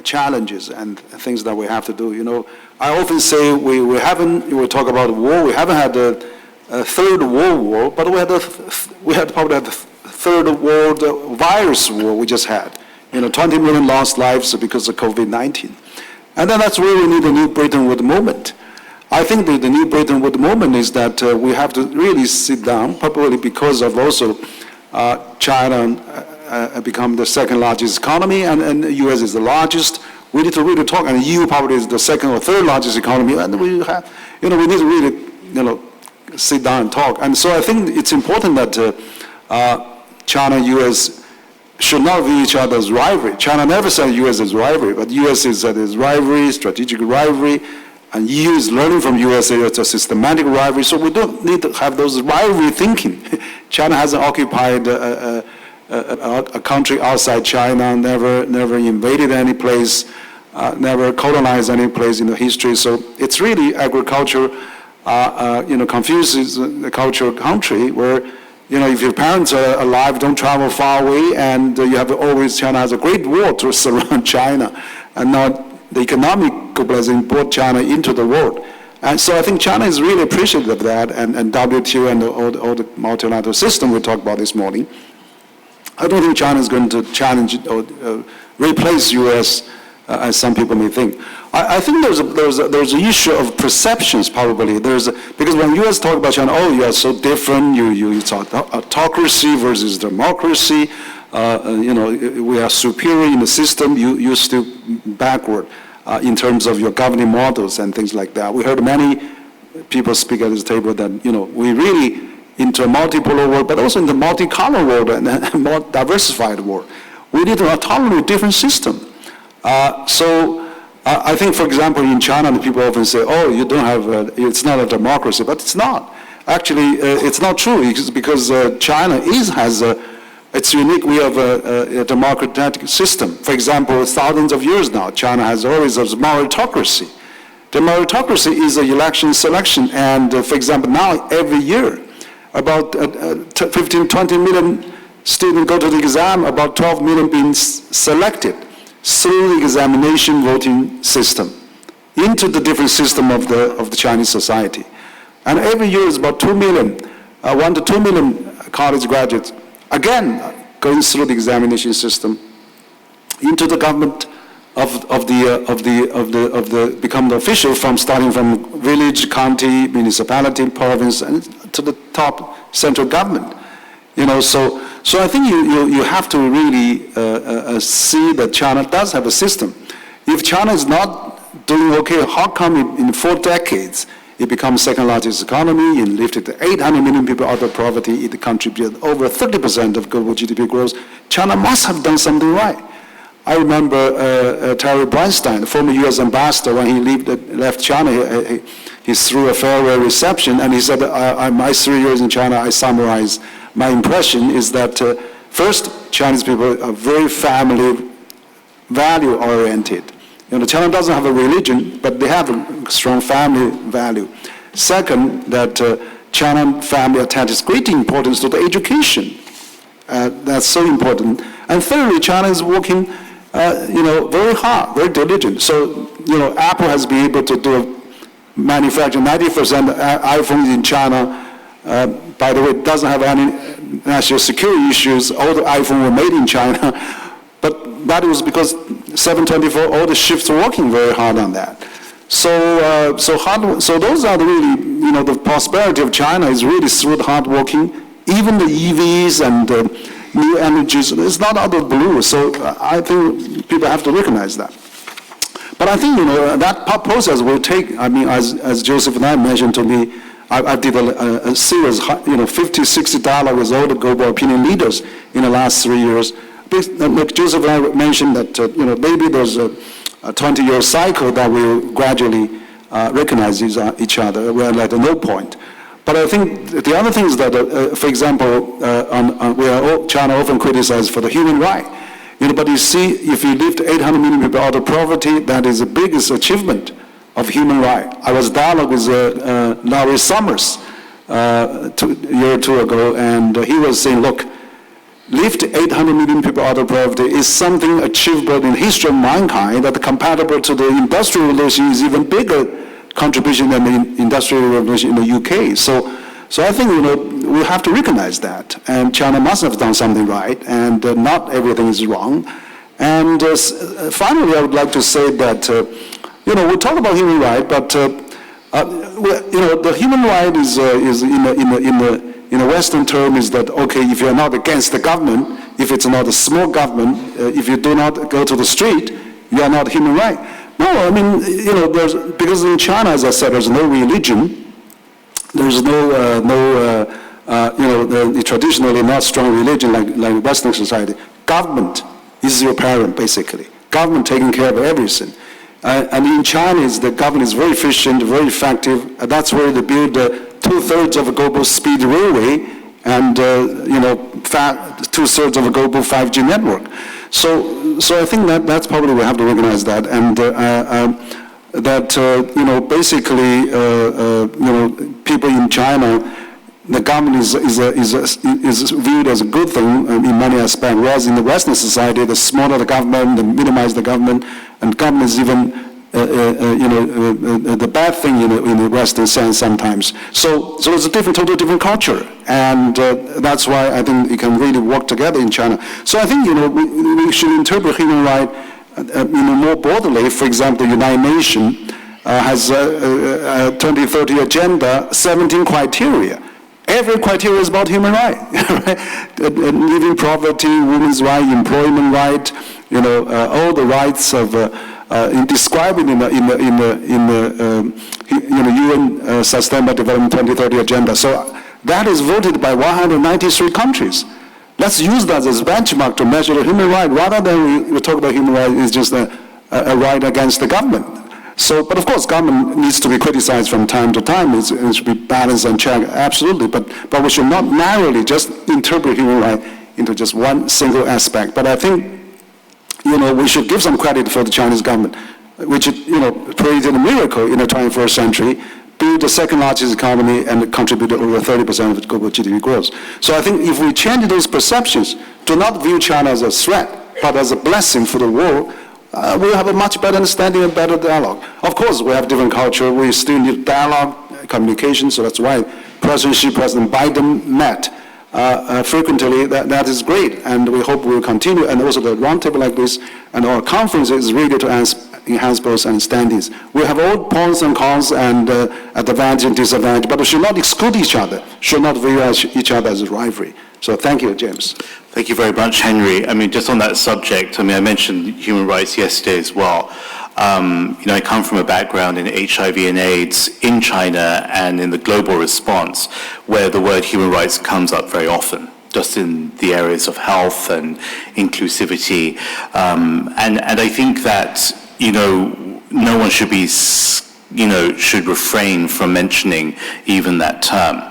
challenges and things that we have to do. I often say we talk about war, we haven't had a third world war, but we had probably the third world virus war we just had. 20 million lost lives because of COVID-19. And then that's where we need a new Bretton Woods moment. I think the new Bretton Woods moment is that we have to really sit down, probably because of also China become the second largest economy, and the US is the largest. We need to really talk, and EU probably is the second or third largest economy, and we have, we need to really, sit down and talk. And so I think it's important that China and US should not view each other as rivalry. China never said U.S. is rivalry, but U.S. is that is rivalry, strategic rivalry, and EU is learning from USA. It's a systematic rivalry, so we don't need to have those rivalry thinking. China hasn't occupied a country outside China, never invaded any place, never colonized any place in the history. So it's really agriculture, Confucius the cultural country where. If your parents are alive, don't travel far away, and you have always, China has a great wall to surround China, and now the economic globalization brought China into the world. And so I think China is really appreciative of that, and WTO and all the multilateral system we talked about this morning. I don't think China is going to challenge or replace U.S. As some people may think. I think there's an issue of perceptions probably. Because when U.S. talk about China, you are so different. You talk autocracy versus democracy. We are superior in the system. You're still backward in terms of your governing models and things like that. We heard many people speak at this table that we really into a multipolar world, but also in the multicolor world and a more diversified world. We need to tolerate different system. I think, for example, in China, the people often say, oh, you don't have, it's not a democracy, but it's not. Actually, it's not true, because China it's unique. We have a democratic system. For example, thousands of years now, China has always a meritocracy. The meritocracy is an election selection, and for example, now every year, about 15, 20 million students go to the exam, about 12 million being selected through the examination voting system into the different system of the Chinese society. And every year is about 2 million, 1 to 2 million college graduates, again, going through the examination system into the government become the official starting from village, county, municipality, province, and to the top central government. So I think you have to really see that China does have a system. If China is not doing okay, how come in 4 decades it becomes second largest economy and lifted 800 million people out of poverty? It contributed over 30% of global GDP growth. China must have done something right. I remember Terry Breinstein, the former U.S. ambassador, when he left China, he threw a farewell reception, and he said, my 3 years in China, I summarize my impression is that first, Chinese people are very family value-oriented. China doesn't have a religion, but they have a strong family value. Second, that China family attaches great importance to the education. That's so important. And thirdly, China is working, very hard, very diligent. So, Apple has been able to manufacture 90% iPhones in China. By the way, it doesn't have any national security issues. All the iPhones were made in China. But that was because 724, all the shifts are working very hard on that. So those are really, the prosperity of China is really through the hard working. Even the EVs and new energies, it's not out of the blue. So I think people have to recognize that. But I think, that process will take, as Joseph and I mentioned to me, I did a series, 50, 60 dialogue with all the global opinion leaders in the last 3 years. Like Joseph and I mentioned that, maybe there's a 20-year cycle that will gradually recognize each other. We're at a no point. But I think the other thing is that, for example, China often criticized for the human right. But you see, if you lift 800 million people out of poverty, that is the biggest achievement of human right. I was dialogue with Larry Summers a year or two ago, and he was saying, look, lift 800 million people out of poverty is something achievable in the history of mankind that compatible to the industrial revolution is even bigger contribution than the industrial revolution in the UK. So I think, we have to recognize that. And China must have done something right, and not everything is wrong. And finally, I would like to say that, we talk about human right, but, the human right is in a Western term is that, okay, if you're not against the government, if it's not a small government, if you do not go to the street, you are not human right. No, because in China, as I said, there's no religion. There's traditionally not strong religion like Western society. Government is your parent, basically. Government taking care of everything. And in China, the government is very efficient, very effective. That's where they build 2/3 of a global speed railway and 2/3 of a global 5G network. So I think that's probably we have to recognize that, and basically people in China, the government is viewed as a good thing in many aspects, whereas in the Western society, the smaller the government, the minimize the government, and government is even the bad thing in the Western sense sometimes. So it's a totally different culture, and that's why I think it can really work together in China. So I think we should interpret human rights more broadly. For example, the United Nations has a 2030 agenda, 17 criteria. Every criteria is about human rights, living poverty, women's right, employment right, all the rights of described in the UN Sustainable Development 2030 agenda. So That is voted by 193 countries. Let's use that as a benchmark to measure the human right, rather than we talk about human rights is just a right against the government. So, but of course, government needs to be criticized from time to time. It should be balanced and checked, absolutely. But we should not narrowly just interpret human rights into just one single aspect. But I think, we should give some credit for the Chinese government, which, created a miracle in the 21st century, be the second largest economy and contributed over 30% of global GDP growth. So I think if we change those perceptions, do not view China as a threat, but as a blessing for the world, we'll have a much better understanding and better dialogue. Of course, we have different culture. We still need dialogue, communication, so that's why President Xi, President Biden met frequently. That is great, and we hope we'll continue. And also the roundtable like this and our conference is really to enhance both understandings. We have all pros and cons and advantage and disadvantage, but we should not exclude each other, should not view each other as a rivalry. So thank you, James. Thank you very much, Henry. I mean, just on that subject, I mentioned human rights yesterday as well. I come from a background in HIV and AIDS in China and in the global response, where the word human rights comes up very often, just in the areas of health and inclusivity. And I think that, no one should be, should refrain from mentioning even that term.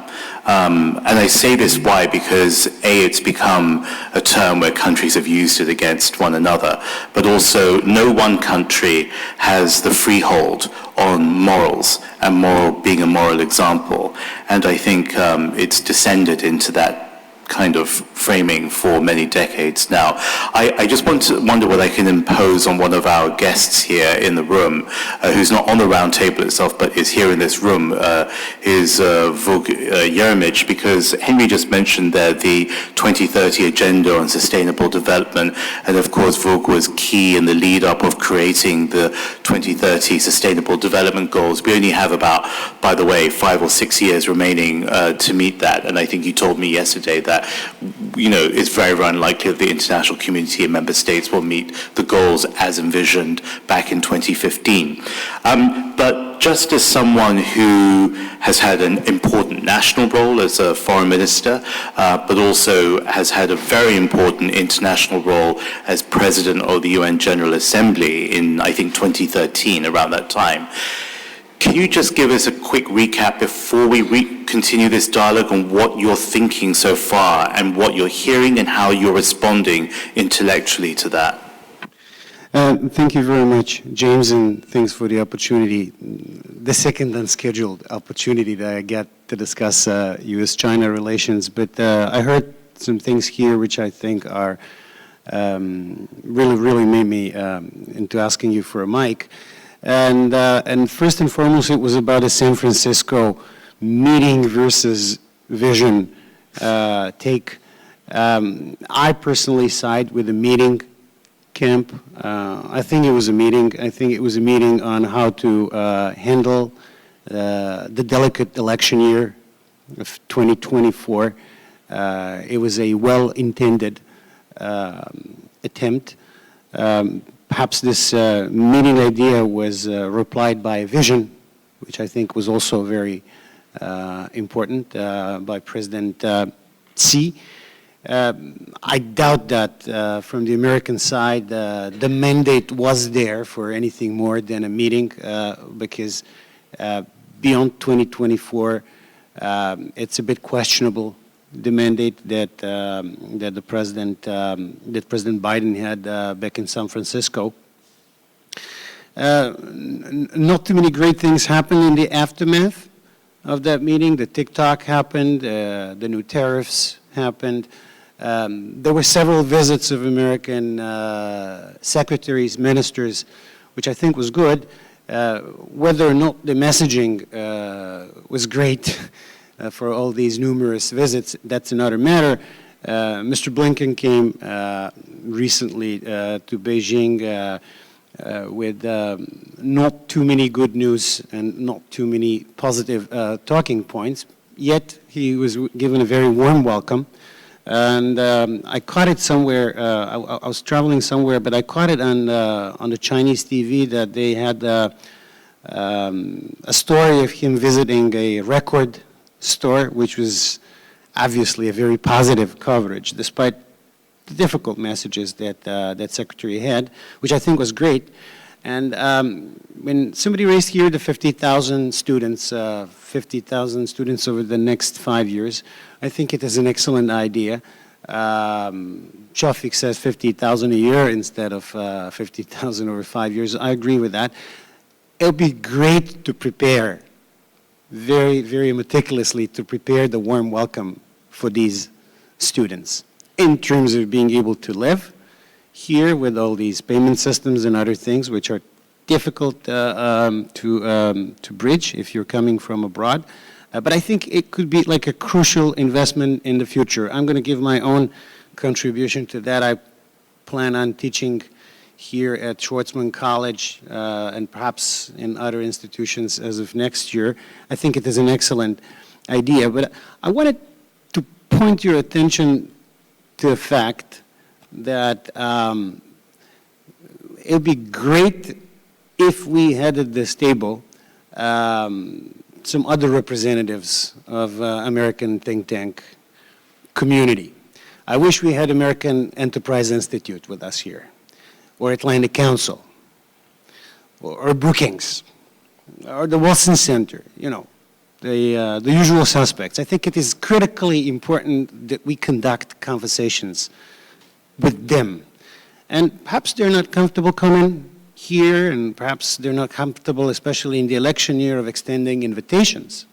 And I say this why? Because A, it's become a term where countries have used it against one another, but also no one country has the freehold on morals and being a moral example. And I think it's descended into that kind of framing for many decades now. I just wonder what I can impose on one of our guests here in the room, who's not on the round table itself, but is here in this room, is Vuk Yermich, because Henry just mentioned there the 2030 Agenda on Sustainable Development, and of course Vuk was key in the lead up of creating the 2030 Sustainable Development Goals. We only have about, by the way, 5 or 6 years remaining to meet that, and I think you told me yesterday that it's very unlikely that the international community and member states will meet the goals as envisioned back in 2015. But just as someone who has had an important national role as a foreign minister, but also has had a very important international role as president of the UN General Assembly in, I think, 2013, around that time, can you just give us a quick recap before we continue this dialogue on what you're thinking so far and what you're hearing and how you're responding intellectually to that? Thank you very much, James, and thanks for the opportunity, the second unscheduled opportunity that I get to discuss U.S.-China relations. But I heard some things here which I think are really made me into asking you for a mic. And first and foremost, it was about a San Francisco meeting versus vision take. I personally side with the meeting camp. I think it was a meeting. I think it was a meeting on how to handle the delicate election year of 2024. It was a well-intended attempt. Perhaps this meeting idea was replied by vision, which I think was also very important by President Xi. I doubt that from the American side the mandate was there for anything more than a meeting because beyond 2024 it's a bit questionable, the mandate that that President Biden had back in San Francisco. Not too many great things happened in the aftermath of that meeting. The TikTok happened, the new tariffs happened. There were several visits of American secretaries, ministers, which I think was good. Whether or not the messaging was great for all these numerous visits, that's another matter. Mr. Blinken came recently to Beijing with not too many good news and not too many positive talking points, yet he was given a very warm welcome. And I caught it somewhere, I was traveling somewhere, but I caught it on the Chinese TV that they had a story of him visiting a record store, which was obviously a very positive coverage, despite the difficult messages that that secretary had, which I think was great. And when somebody raised here the 50,000 students, 50,000 students over the next 5 years, I think it is an excellent idea. Shafik says 50,000 a year instead of 50,000 over 5 years. I agree with that. It'll be great to prepare, very, very meticulously to prepare the warm welcome for these students in terms of being able to live here with all these payment systems and other things which are difficult to bridge if you're coming from abroad. But I think it could be like a crucial investment in the future. I'm going to give my own contribution to that. I plan on teaching here at Schwarzman College and perhaps in other institutions as of next year. I think it is an excellent idea. But I wanted to point your attention to the fact that it would be great if we had at this table some other representatives of American think tank community. I wish we had American Enterprise Institute with us here, or Atlantic Council, or Brookings, or the Wilson Center, you know, the usual suspects. I think it is critically important that we conduct conversations with them. And perhaps they're not comfortable coming here, and perhaps they're not comfortable, especially in the election year, of extending invitations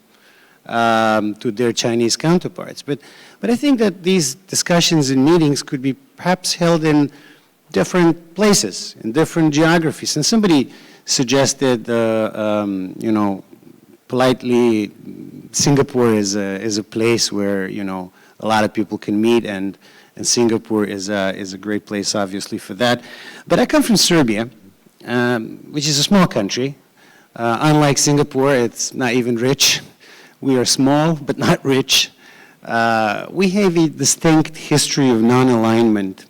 to their Chinese counterparts. But I think that these discussions and meetings could be perhaps held in different places, in different geographies. And somebody suggested, you know, politely, Singapore is a place where, you know, a lot of people can meet, and Singapore is a great place, obviously, for that. But I come from Serbia, which is a small country. Unlike Singapore, it's not even rich. We are small, but not rich. We have a distinct history of non-alignment.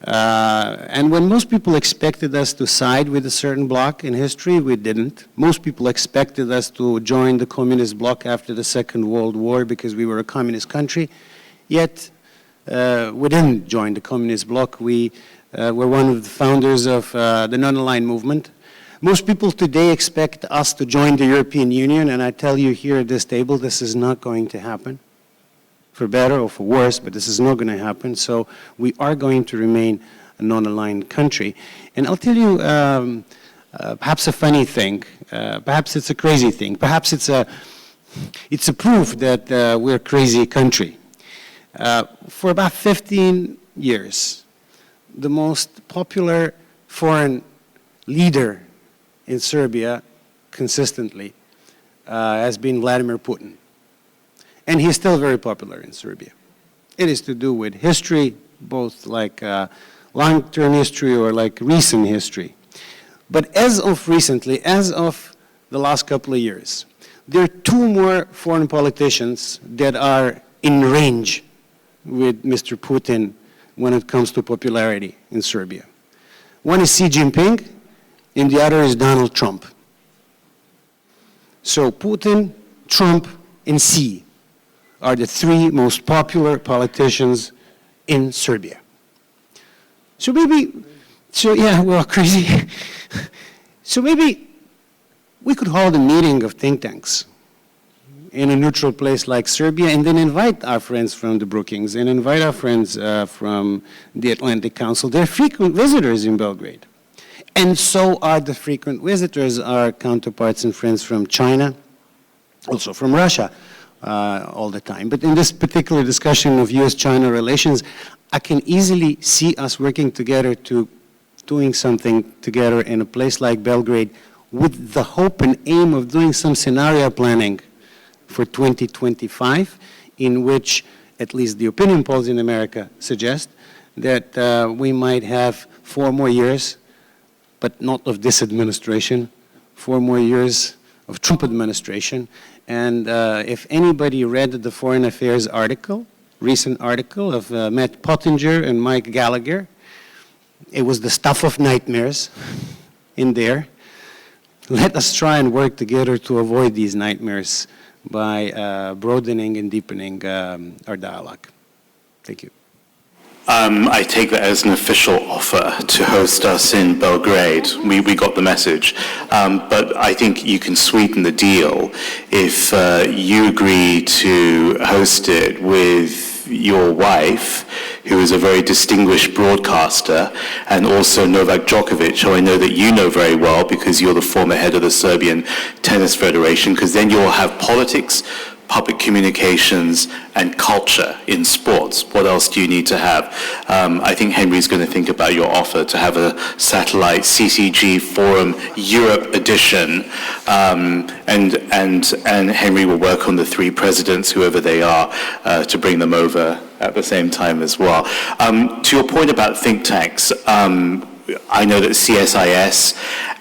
And when most people expected us to side with a certain bloc in history, we didn't. Most people expected us to join the communist bloc after the Second World War because we were a communist country. Yet, we didn't join the communist bloc. We were one of the founders of the non-aligned movement. Most people today expect us to join the European Union, and I tell you here at this table, this is not going to happen, for better or for worse, but this is not going to happen. So we are going to remain a non-aligned country. And I'll tell you perhaps a funny thing, perhaps it's a crazy thing, perhaps it's a proof that we're a crazy country. For about 15 years, the most popular foreign leader in Serbia consistently has been Vladimir Putin. And he's still very popular in Serbia. It is to do with history, both like long-term history or like recent history. But as of recently, as of the last couple of years, there are two more foreign politicians that are in range with Mr. Putin when it comes to popularity in Serbia. One is Xi Jinping, and the other is Donald Trump. So Putin, Trump, and Xi are the three most popular politicians in Serbia. So yeah, we're all crazy. So maybe we could hold a meeting of think tanks in a neutral place like Serbia, and then invite our friends from the Brookings, and invite our friends from the Atlantic Council. They're frequent visitors in Belgrade. And so are the frequent visitors, our counterparts and friends from China, also from Russia all the time. But in this particular discussion of US-China relations, I can easily see us working together to doing something together in a place like Belgrade with the hope and aim of doing some scenario planning for 2025, in which at least the opinion polls in America suggest that we might have 4 more years, but not of this administration, 4 more years of Trump administration. And if anybody read the Foreign Affairs article, recent article of Matt Pottinger and Mike Gallagher, it was the stuff of nightmares in there. Let us try and work together to avoid these nightmares by broadening and deepening our dialogue. Thank you. I take that as an official offer to host us in Belgrade. We got the message. But I think you can sweeten the deal if you agree to host it with your wife, who is a very distinguished broadcaster, and also Novak Djokovic, who I know that you know very well because you're the former head of the Serbian Tennis Federation, because then you'll have politics, public communications, and culture in sports. What else do you need to have? I think Henry's going to think about your offer to have a satellite CCG Forum Europe edition, and Henry will work on the three presidents, whoever they are, to bring them over at the same time as well. To your point about think tanks, I know that CSIS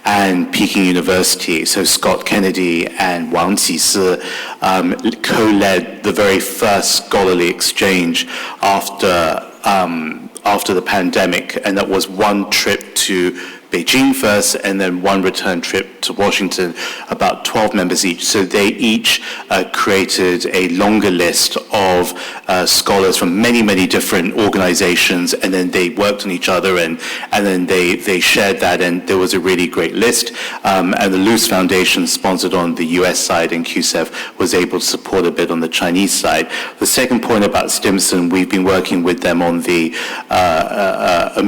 and Peking University, so Scott Kennedy and Wang Qisi, co-led the very first scholarly exchange after the pandemic, and that was one trip to Beijing first, and then one return trip to Washington, about 12 members each. So they each created a longer list of scholars from many, many different organizations, and then they worked on each other, and then they shared that, and there was a really great list. And the Luce Foundation, sponsored on the US side, and CUSEF was able to support a bit on the Chinese side. The second point about Stimson, we've been working with them on the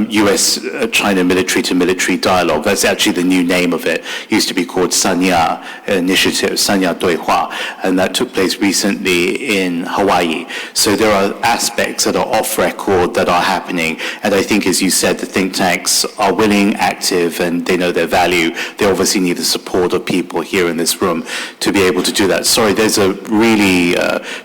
US-China military-to-military dialogue. That's actually the new name of it. It used to be called Sanya Initiative, Sanya Duihua, and that took place recently in Hawaii. So there are aspects that are off record that are happening, and I think, as you said, the think tanks are willing, active, and they know their value. They obviously need the support of people here in this room to be able to do that. Sorry, there's a really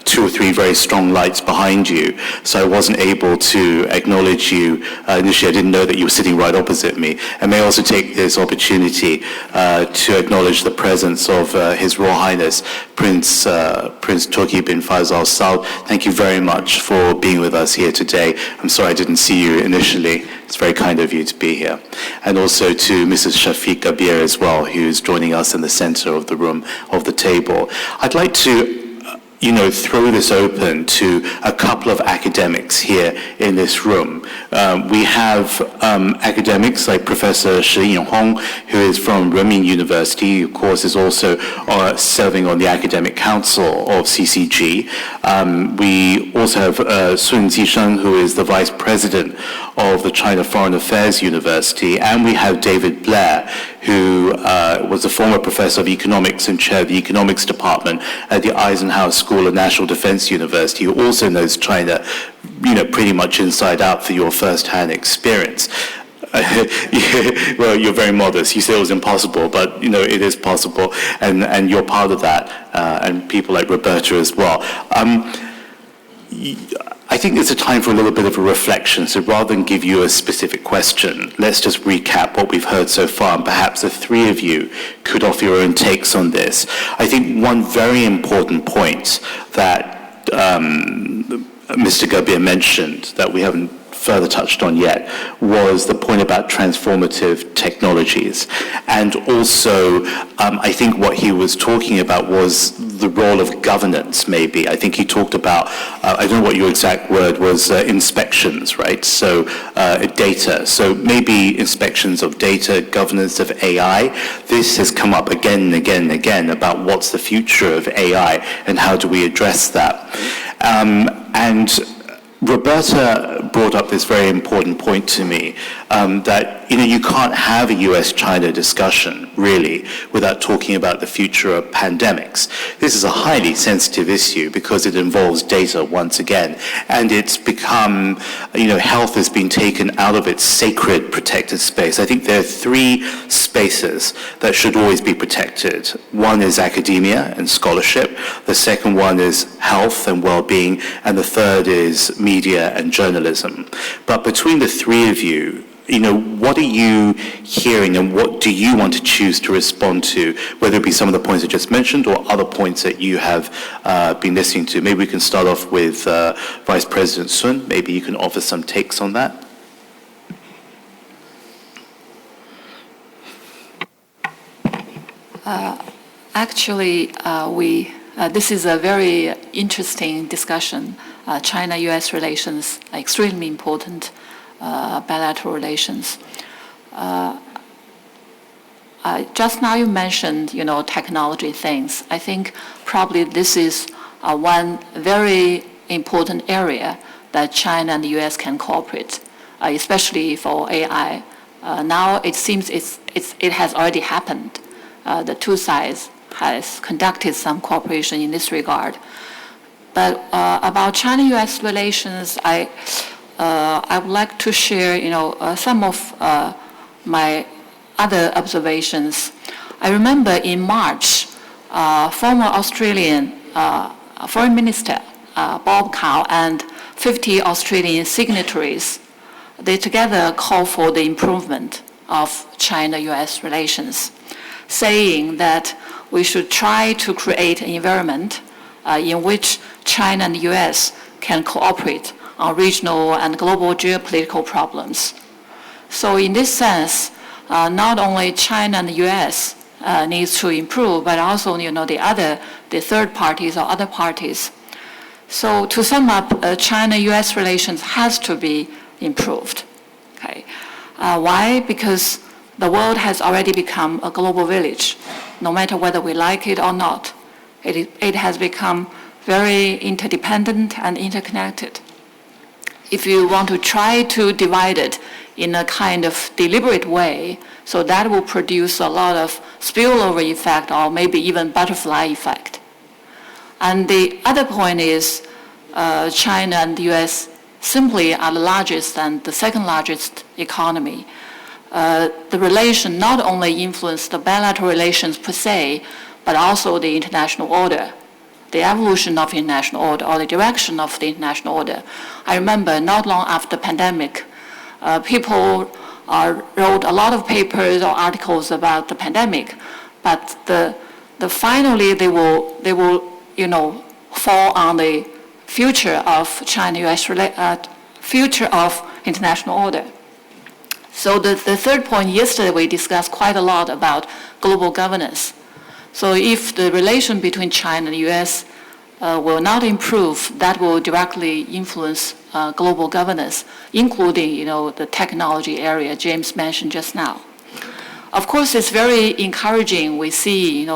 2 or 3 very strong lights behind you, so I wasn't able to acknowledge you initially. I didn't know that you were sitting right opposite me. And may I also take this opportunity to acknowledge the presence of His Royal Highness Prince Turki bin Faisal Al Saud. Thank you very much for being with us here today. I'm sorry I didn't see you initially. It's very kind of you to be here. And also to Mrs. Shafik Gabr as well, who's joining us in the center of the room, of the table. I'd like to throw this open to a couple of academics here in this room. We have academics like Professor Shi Yinghong, who is from Renmin University, who of course is also serving on the Academic Council of CCG. We also have Sun Zisheng, who is the Vice President of the China Foreign Affairs University, and we have David Blair, who was a former professor of economics and chair of the economics department at the Eisenhower School of National Defense University, who also knows China, pretty much inside out for your first-hand experience. Well, you're very modest. You said it was impossible, but it is possible, and you're part of that, and people like Roberta as well. I think it's a time for a little bit of a reflection, so rather than give you a specific question, let's just recap what we've heard so far, and perhaps the three of you could offer your own takes on this. I think one very important point that Mr. Gabr mentioned that we haven't further touched on yet was the point about transformative technologies. And also, I think what he was talking about was the role of governance, maybe. I think he talked about, I don't know what your exact word was, inspections, right? So data. So maybe inspections of data, governance of AI. This has come up again and again and again about what's the future of AI and how do we address that. And Roberta brought up this very important point to me, that you can't have a US-China discussion, really, without talking about the future of pandemics. This is a highly sensitive issue because it involves data once again, and it's become, health has been taken out of its sacred protected space. I think there are 3 spaces that should always be protected. One is academia and scholarship, the second one is health and well-being, and the third is media and journalism. But between the 3 of you, what are you hearing and what do you want to choose to respond to, whether it be some of the points I just mentioned or other points that you have been listening to? Maybe we can start off with Vice President Sun. Maybe you can offer some takes on that. Actually, we This is a very interesting discussion. China-US relations are extremely important, bilateral relations. Just now you mentioned, technology things. I think probably this is one very important area that China and the US can cooperate, especially for AI. Now it seems it has already happened. The two sides has conducted some cooperation in this regard. But about China-US relations, I would like to share, some of my other observations. I remember in March, former Australian Foreign Minister Bob Chau and 50 Australian signatories, they together call for the improvement of China-US relations, saying that we should try to create an environment in which China and the US can cooperate on regional and global geopolitical problems. So in this sense, not only China and the US needs to improve, but also the third parties or other parties. So to sum up, China-US relations has to be improved. Okay. Why? Because the world has already become a global village. No matter whether we like it or not, it has become very interdependent and interconnected. If you want to try to divide it in a kind of deliberate way, so that will produce a lot of spillover effect or maybe even butterfly effect. And the other point is China and the US simply are the largest and the second largest economy. The relation not only influence the bilateral relations per se, but also the international order, the evolution of the international order or the direction of the international order. I remember not long after the pandemic, people wrote a lot of papers or articles about the pandemic, but finally they will fall on the future of China-US future of international order. So the third point, yesterday we discussed quite a lot about global governance. So if the relation between China and the US will not improve, that will directly influence global governance, including the technology area James mentioned just now. Of course, it's very encouraging. We see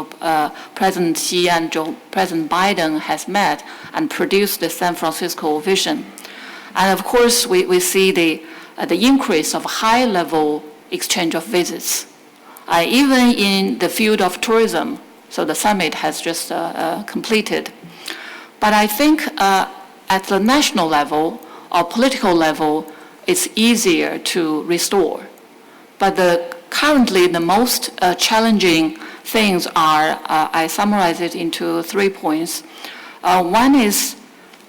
President Xi and President Biden has met and produced the San Francisco vision. And of course, we see the increase of high-level exchange of visits, even in the field of tourism. So the summit has just completed. But I think at the national level or political level, it's easier to restore. But currently, the most challenging things are, I summarize it into 3 points. One is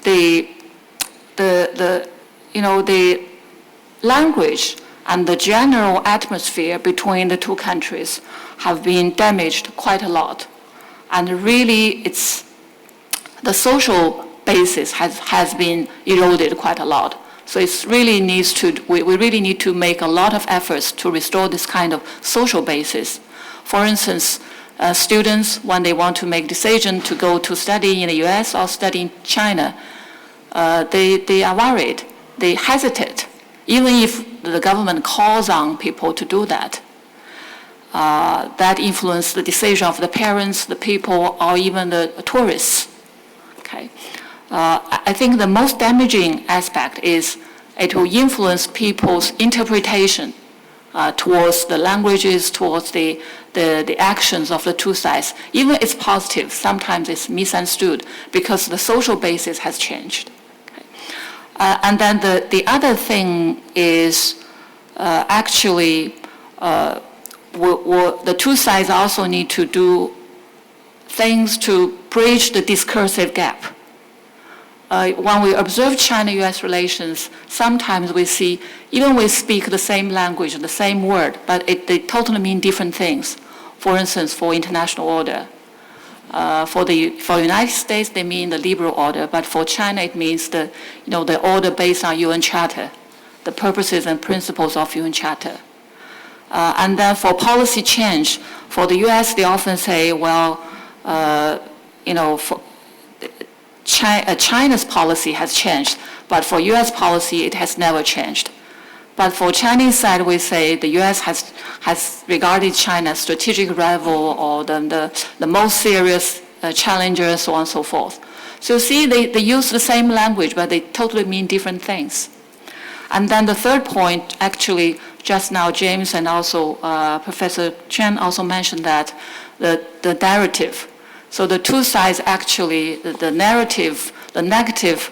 the language and the general atmosphere between the two countries have been damaged quite a lot. And really, the social basis has been eroded quite a lot. So we really need to make a lot of efforts to restore this kind of social basis. For instance, students, when they want to make decision to go to study in the US or study in China, they are worried, they hesitate, even if the government calls on people to do that. That influences the decision of the parents, the people, or even the tourists. Okay. I think the most damaging aspect is it will influence people's interpretation towards the languages, towards the actions of the two sides. Even it's positive, sometimes it's misunderstood because the social basis has changed. Okay. And then the other thing is actually the two sides also need to do things to bridge the discursive gap. When we observe China-US relations, sometimes we see, even we speak the same language, the same word, but they totally mean different things. For instance, for international order. For the United States, they mean the liberal order, but for China, it means the order based on UN Charter, the purposes and principles of UN Charter. And then for policy change, for the US, they often say, well, China's policy has changed, but for U.S. policy, it has never changed. But for Chinese side, we say the U.S. has regarded China as strategic rival or the most serious challenger, so on and so forth. So you see, they use the same language, but they totally mean different things. And then the third point, actually, just now James and also Professor Chen also mentioned that the narrative. So the two sides actually, the narrative, the negative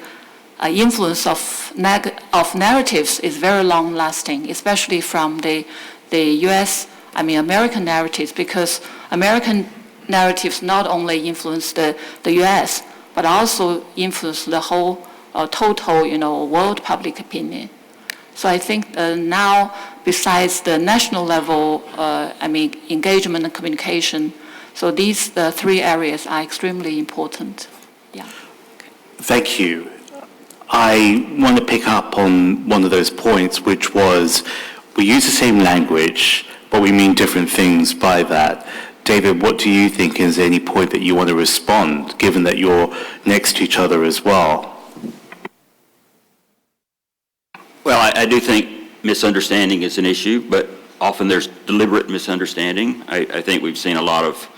influence of narratives is very long-lasting, especially from the U.S., American narratives, because American narratives not only influence the U.S., but also influence the whole total, world public opinion. So I think now, besides the national level, engagement and communication, so these three areas are extremely important. Yeah. Thank you. I want to pick up on one of those points, which was we use the same language, but we mean different things by that. David, what do you think? Is there any point that you want to respond, given that you're next to each other as well? Well, I do think misunderstanding is an issue, but often there's deliberate misunderstanding. I think we've seen a lot of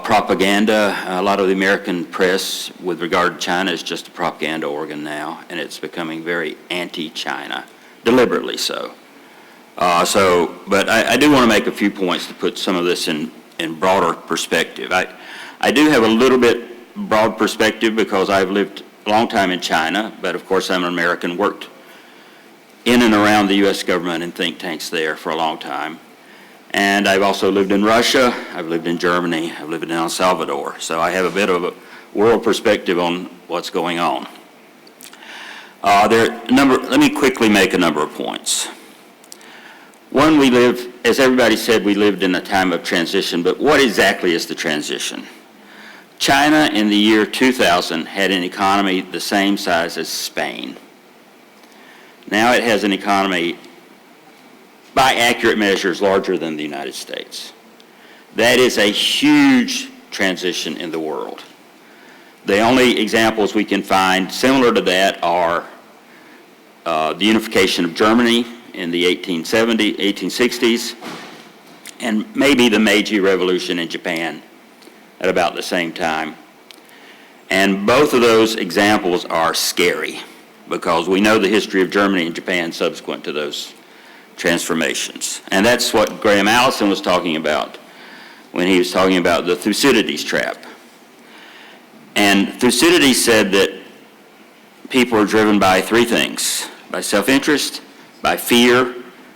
propaganda. A lot of the American press with regard to China is just a propaganda organ now, and it's becoming very anti-China, deliberately so. But I do want to make a few points to put some of this in broader perspective. I do have a little bit broad perspective because I've lived a long time in China, but of course I'm an American, worked in and around the U.S. government and think tanks there for a long time. And I've also lived in Russia, I've lived in Germany, I've lived in El Salvador, so I have a bit of a world perspective on what's going on. Let me quickly make a number of points. One, we live, as everybody said, we lived in a time of transition, but what exactly is the transition? China in the year 2000 had an economy the same size as Spain. Now it has an economy, by accurate measures, larger than the United States. That is a huge transition in the world. The only examples we can find similar to that are the unification of Germany in the 1860s, and maybe the Meiji Revolution in Japan at about the same time. And both of those examples are scary because we know the history of Germany and Japan subsequent to those transformations. And that's what Graham Allison was talking about when he was talking about the Thucydides trap. And Thucydides said that people are driven by three things: by self-interest, by fear,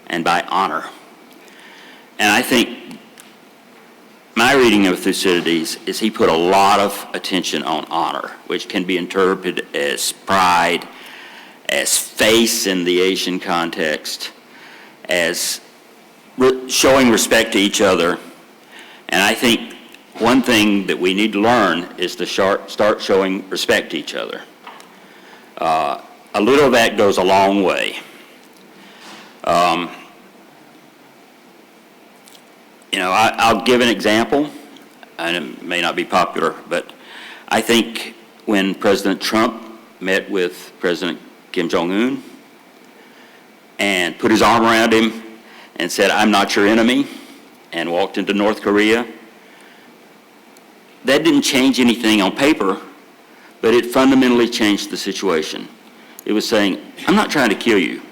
and by honor. And I think my reading of Thucydides is he put a lot of attention on honor, which can be interpreted as pride, as face in the Asian context, as showing respect to each other. And I think one thing that we need to learn is to start showing respect to each other. A little of that goes a long way. I'll give an example, and it may not be popular, but I think when President Trump met with President Kim Jong-un and put his arm around him and said, "I'm not your enemy," and walked into North Korea, that didn't change anything on paper, but it fundamentally changed the situation. It was saying, "I'm not trying to kill you.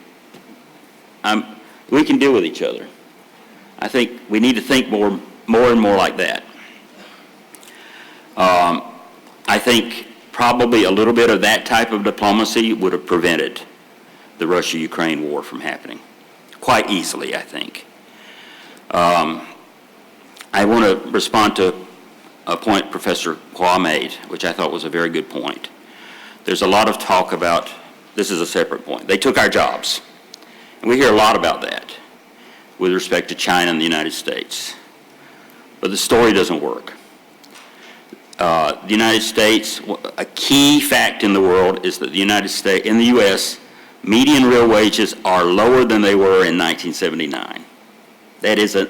We can deal with each other." I think we need to think more and more like that. I think probably a little bit of that type of diplomacy would have prevented the Russia-Ukraine war from happening quite easily, I think. I want to respond to a point Professor Quah made, which I thought was a very good point. There's a lot of talk about, this is a separate point, they took our jobs. And we hear a lot about that with respect to China and the United States. But the story doesn't work. The United States, a key fact in the world is that in the U.S., median real wages are lower than they were in 1979. That is a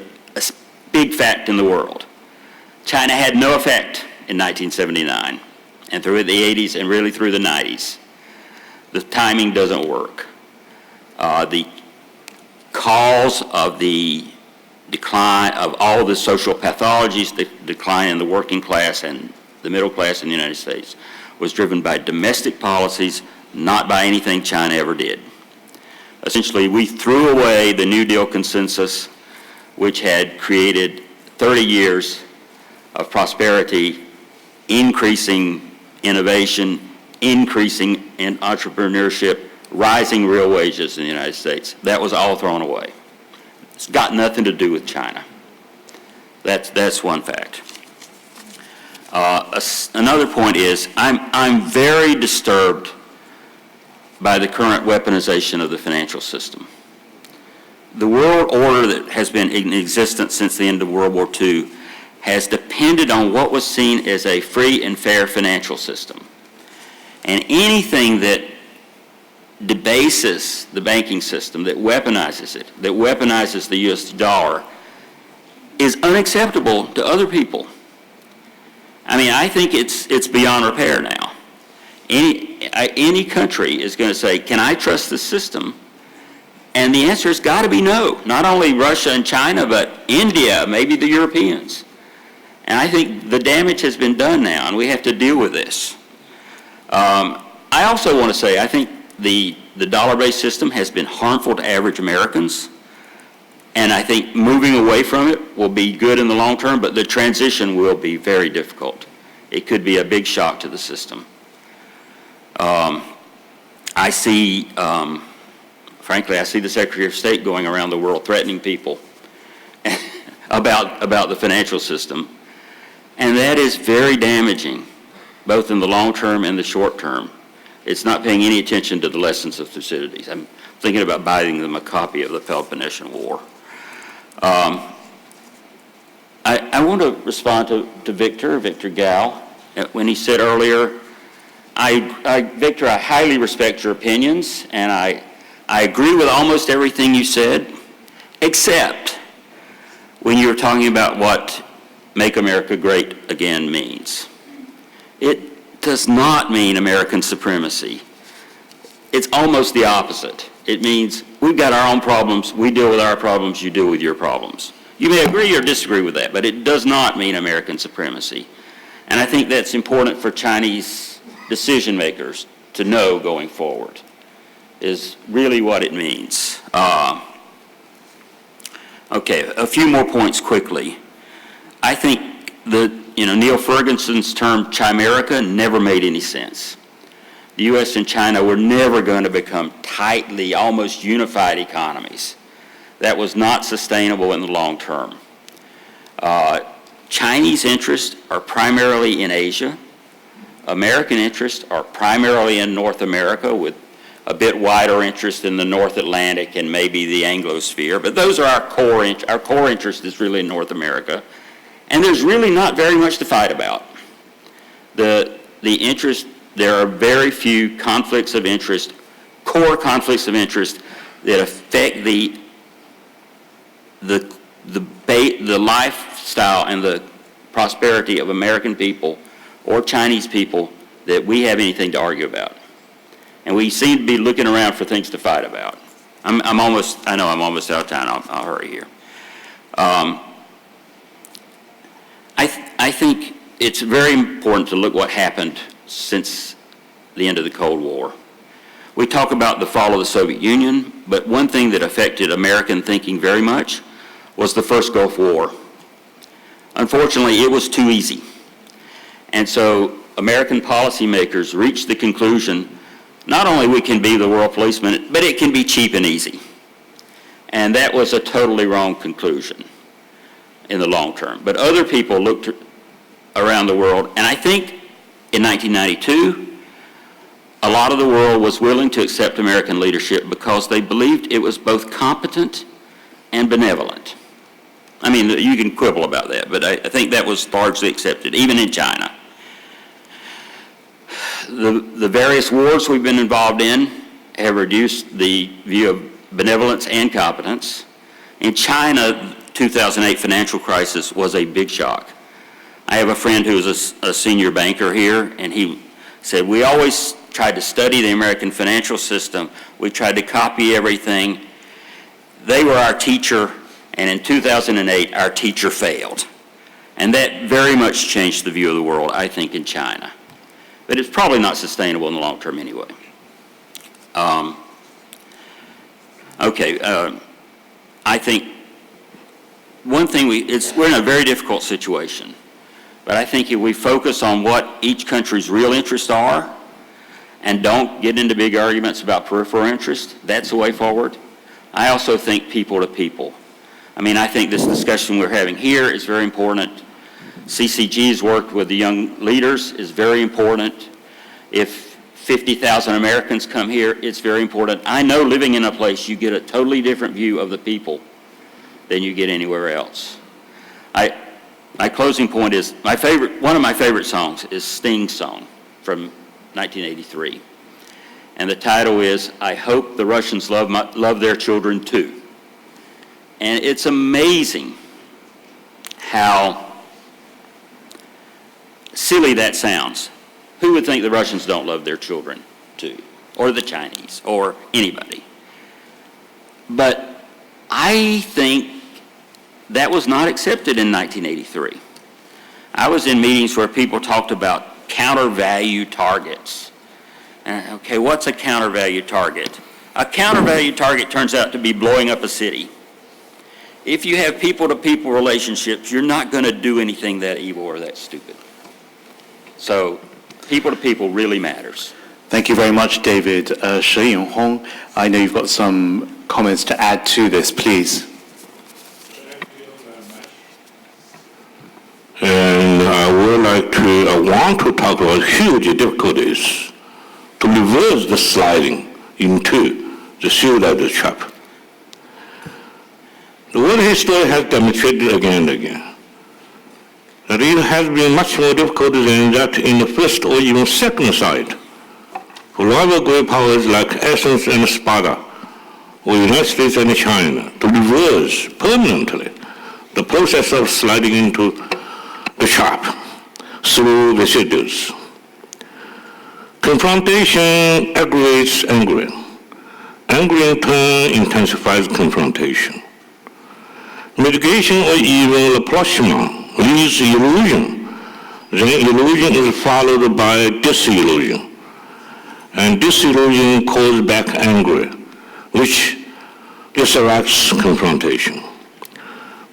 big fact in the world. China had no effect in 1979. and through the 80s and really through the 90s. The timing doesn't work. The cause of the decline of all the social pathologies, the decline in the working class and the middle class in the United States, was driven by domestic policies, not by anything China ever did. Essentially, we threw away the New Deal consensus, which had created 30 years of prosperity, increasing innovation, increasing in entrepreneurship, rising real wages in the United States. That was all thrown away. It's got nothing to do with China. That's one fact. Another point is I'm very disturbed by the current weaponization of the financial system. The world order that has been in existence since the end of World War II has depended on what was seen as a free and fair financial system. And anything that debases the banking system, that weaponizes it, that weaponizes the US dollar, is unacceptable to other people. I mean, I think it's beyond repair now. Any country is going to say, can I trust the system? And the answer has got to be no. Not only Russia and China, but India, maybe the Europeans. And I think the damage has been done now, and we have to deal with this. I also want to say, I think the dollar-based system has been harmful to average Americans, and I think moving away from it will be good in the long term, but the transition will be very difficult. It could be a big shock to the system. I see, frankly, I see the Secretary of State going around the world threatening people about the financial system, and that is very damaging, both in the long term and the short term. It's not paying any attention to the lessons of Thucydides. I'm thinking about buying them a copy of the Peloponnesian War. I want to respond to Victor Gao, when he said earlier, Victor, I highly respect your opinions, and I agree with almost everything you said, except when you're talking about what Make America Great Again means. It does not mean American supremacy. It's almost the opposite. It means we've got our own problems, we deal with our problems, you deal with your problems. You may agree or disagree with that, but it does not mean American supremacy. And I think that's important for Chinese decision makers to know going forward, is really what it means. Okay, a few more points quickly. I think Neil Ferguson's term Chimerica never made any sense. The U.S. and China were never going to become tightly, almost unified economies. That was not sustainable in the long term. Chinese interests are primarily in Asia. American interests are primarily in North America, with a bit wider interest in the North Atlantic and maybe the Anglosphere. But those are our core interest is really in North America. And there's really not very much to fight about. There are very few conflicts of interest, core conflicts of interest, that affect the lifestyle and the prosperity of American people or Chinese people that we have anything to argue about. And we seem to be looking around for things to fight about. I'm almost out of time. I'll hurry here. I think it's very important to look what happened since the end of the Cold War. We talk about the fall of the Soviet Union, but one thing that affected American thinking very much was the first Gulf War. Unfortunately, it was too easy. And so American policymakers reached the conclusion, not only we can be the world policeman, but it can be cheap and easy. And that was a totally wrong conclusion in the long term. But other people looked around the world, and I think in 1992, a lot of the world was willing to accept American leadership because they believed it was both competent and benevolent. I mean, you can quibble about that, but I think that was largely accepted, even in China. The various wars we've been involved in have reduced the view of benevolence and competence. In China, 2008 financial crisis was a big shock. I have a friend who's a senior banker here, and he said, we always tried to study the American financial system. We tried to copy everything. They were our teacher, and in 2008, our teacher failed. And that very much changed the view of the world, I think, in China. But it's probably not sustainable in the long term anyway. I think one thing, we're in a very difficult situation. But I think if we focus on what each country's real interests are and don't get into big arguments about peripheral interests, that's the way forward. I also think people to people. I mean, I think this discussion we're having here is very important. CCG's work with the young leaders is very important. If 50,000 Americans come here, it's very important. I know living in a place, you get a totally different view of the people than you get anywhere else. My closing point is, one of my favorite songs is Sting's song from 1983. And the title is, I Hope the Russians Love Their Children Too. And it's amazing how silly that sounds. Who would think the Russians don't love their children too? Or the Chinese, or anybody. But I think that was not accepted in 1983. I was in meetings where people talked about counter-value targets. Okay, what's a counter-value target? A counter-value target turns out to be blowing up a city. If you have people-to-people relationships, you're not going to do anything that evil or that stupid. So people-to-people really matters. Thank you very much, David. Shi Yonghong, I know you've got some comments to add to this, please. And I want to talk about huge difficulties to reverse the sliding into the civilized trap. The world history has demonstrated again and again that it has been much more difficult than that in the first or even second side for rival great powers like Athens and Sparta, or the United States and China, to reverse permanently the process of sliding into the trap through residues. Confrontation aggravates anger. Anger in turn intensifies confrontation. Mitigation or even rapprochement leads illusion. Then illusion is followed by disillusion. And disillusion calls back anger, which disrupts confrontation.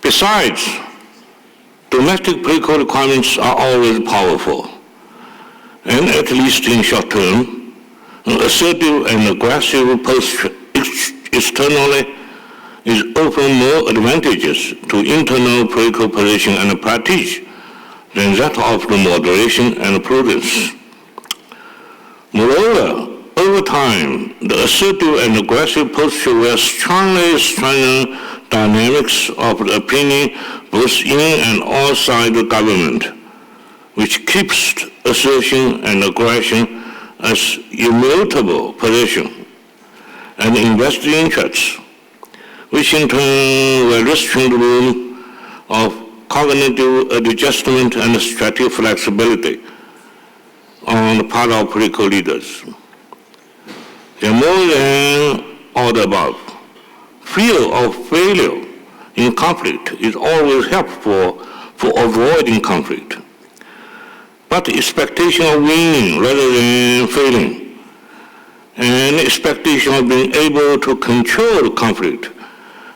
Besides, domestic political requirements are always powerful, and at least in short term, an assertive and aggressive posture externally is often more advantageous to internal political position and practice than that of the moderation and prudence. Moreover, over time, the assertive and aggressive posture will strongly strengthen dynamics of the opinion both in and outside the government, which keeps assertion and aggression as immutable position and invested interests, which in turn will restrain the room of cognitive adjustment and strategic flexibility on the part of political leaders. They are more than all the above. Fear of failure in conflict is always helpful for avoiding conflict. But expectation of winning rather than failing, and expectation of being able to control the conflict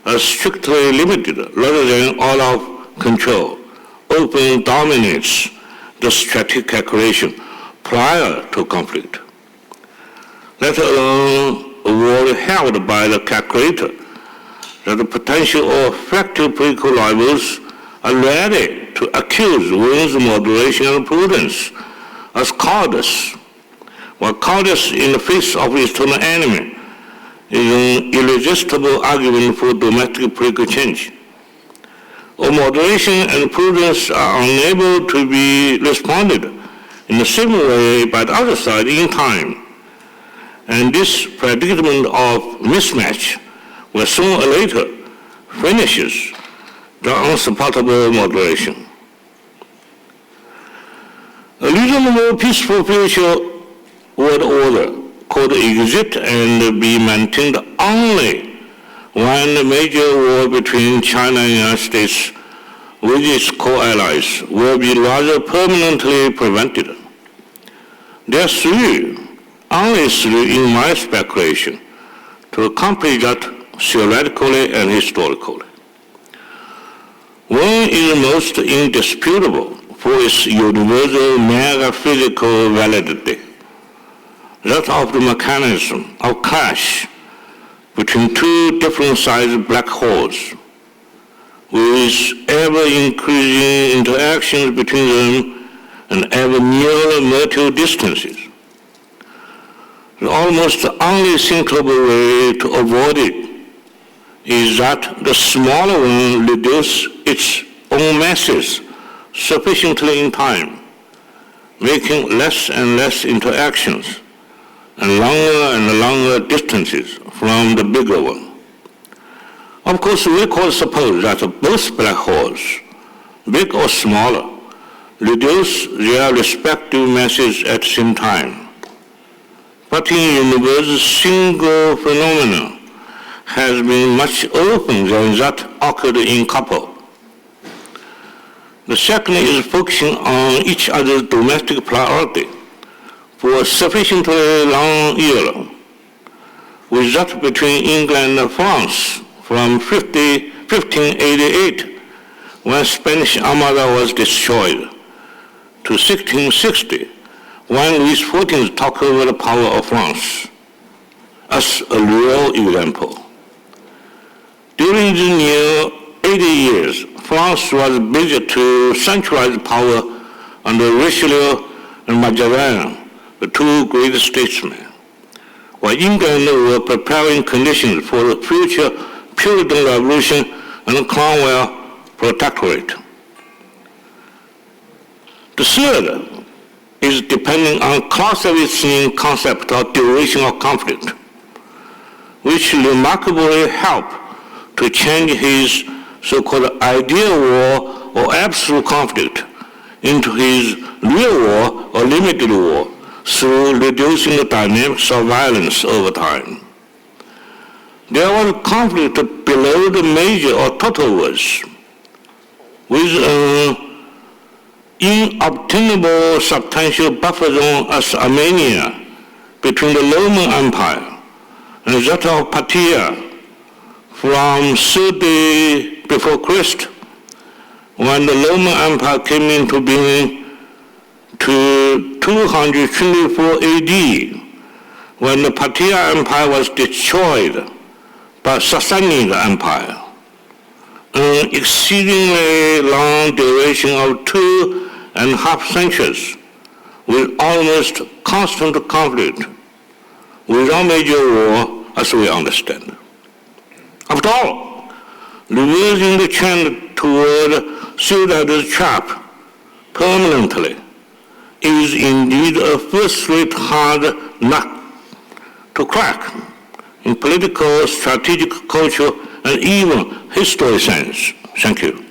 are strictly limited rather than all of control, often dominates the strategic calculation prior to conflict. Let alone a world held by the calculator that the potential or effective political rivals are ready to accuse one's moderation and prudence as cowardice, while cowardice in the face of external enemy is an irresistible argument for domestic political change. Or moderation and prudence are unable to be responded in the same way by the other side in time. And this predicament of mismatch will sooner or later finishes the unsupportable moderation. A reasonable, peaceful future world order could exist and be maintained only when the major war between China and the United States with its co-allies will be rather permanently prevented. There are only three in my speculation to accomplish that theoretically and historically. One is most indisputable for its universal mega-physical validity, that of the mechanism of clash between two different-sized black holes, with ever-increasing interactions between them and ever nearer mutual distances. The almost only thinkable way to avoid it is that the smaller one reduces its own masses sufficiently in time, making less and less interactions and longer distances from the bigger one. Of course, we could suppose that both black holes, big or smaller, reduce their respective masses at the same time. But in the universe, single phenomena has been much oftener than that occurred in couple. The second is focusing on each other's domestic priority for a sufficiently long era, with that between England and France from 1588, when Spanish Armada was destroyed, to 1660, when Louis XIV took over the power of France, as a real example. During the near 80 years, France was busy to centralize power under Richelieu and Mazarin, the two great statesmen, while England were preparing conditions for the future Puritan Revolution and Cromwell Protectorate. The third is depending on Clausewitzian concept of duration of conflict, which remarkably helped to change his so-called ideal war or absolute conflict into his real war or limited war through reducing the dynamics of violence over time. There was conflict below the major or total wars, with an inobtainable substantial buffer zone as Armenia between the Roman Empire and that of Parthia from 30 before Christ, when the Roman Empire came into being, to 224 AD, when the Parthia Empire was destroyed by Sassanid Empire. An exceedingly long duration of 2.5 centuries with almost constant conflict, without major war as we understand. After all, reversing the trend toward civilized trap permanently is indeed a first-rate hard nut to crack in political, strategic, cultural, and even history sense. Thank you.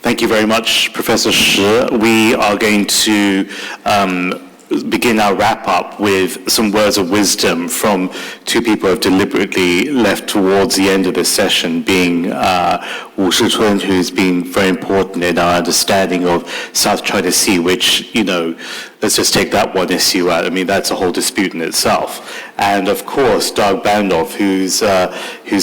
Thank you very much, Professor Shi. We are going to begin our wrap-up with some words of wisdom from two people who have deliberately left towards the end of this session, being Wu Shichun, who's been very important in our understanding of South China Sea, which, you know, let's just take that one issue out. I mean, that's a whole dispute in itself. And of course, Doug Bandow, who's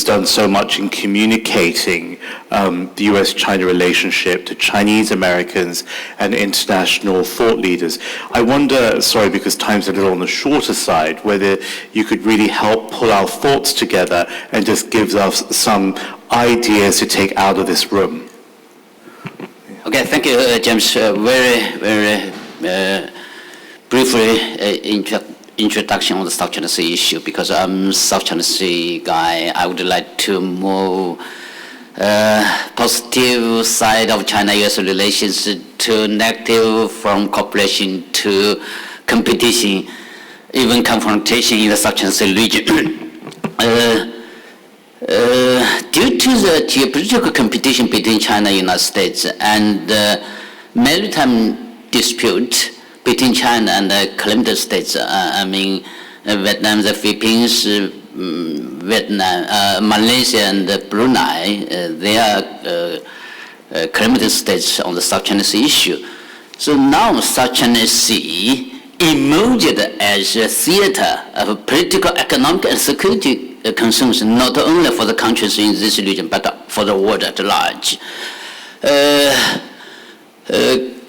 done so much in communicating the U.S.-China relationship to Chinese Americans and international thought leaders. I wonder, sorry, because time's a little on the shorter side, whether you could really help pull our thoughts together and just give us some ideas to take out of this room. Okay, thank you, James. Very briefly introduction on the South China Sea issue, because I'm South China Sea guy. I would like to move positive side of China-US relations to negative, from cooperation to competition, even confrontation in the South China Sea region. Due to the geopolitical competition between China and the United States and maritime dispute between China and the claimed states. Vietnam, the Philippines, Malaysia, and Brunei, they are claimed states on the South China Sea issue. So now South China Sea emerged as a theater of political, economic, and security concerns, not only for the countries in this region, but for the world at large.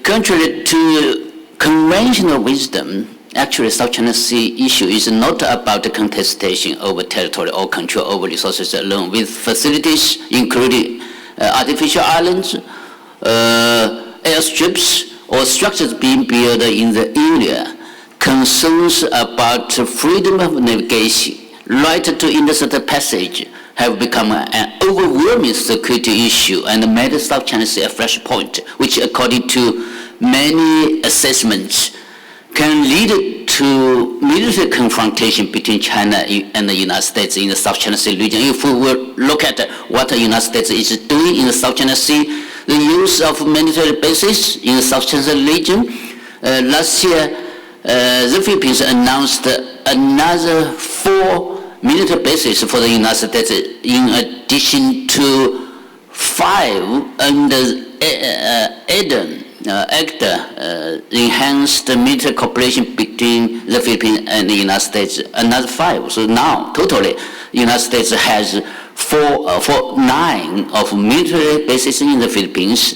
Contrary to conventional wisdom, actually South China Sea issue is not about the contestation over territory or control over resources alone, with facilities including artificial islands, airstrips, or structures being built in the area. Concerns about freedom of navigation, right to interstate passage, have become an overwhelming security issue and made South China Sea a flashpoint, which according to many assessments can lead to military confrontation between China and the United States in the South China Sea region. If we will look at what the United States is doing in the South China Sea, the use of military bases in the South China Sea region, last year the Philippines announced another 4 military bases for the United States, in addition to 5 under ACTA, enhanced military cooperation between the Philippines and the United States, another 5. So now, totally, the United States has 9 of military bases in the Philippines,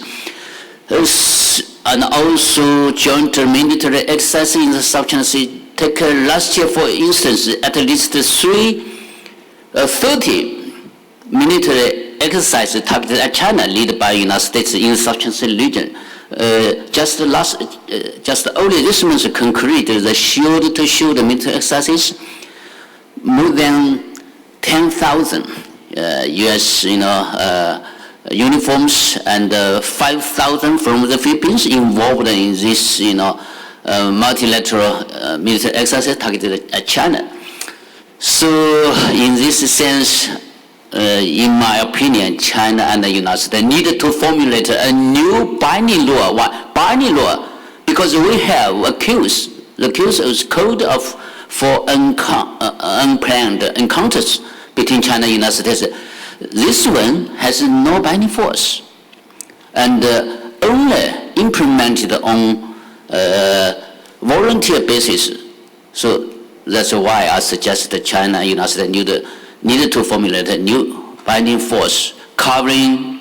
and also joint military exercises in the South China Sea. Take last year, for instance, at least 30 military exercises targeted at China, led by the United States in the South China Sea region. Just earlier this month, concluded the shield-to-shield military exercises. More than 10,000 U.S. uniforms and 5,000 from the Philippines involved in this, multilateral military exercise targeted at China. So, in this sense, in my opinion, China and the United States need to formulate a new binding law. Why? Binding law, because we have the CUSEF Code for Unplanned Encounters between China and the United States. This one has no binding force and only implemented on volunteer basis. So that's why I suggest that China and the United States needed to formulate a new binding force covering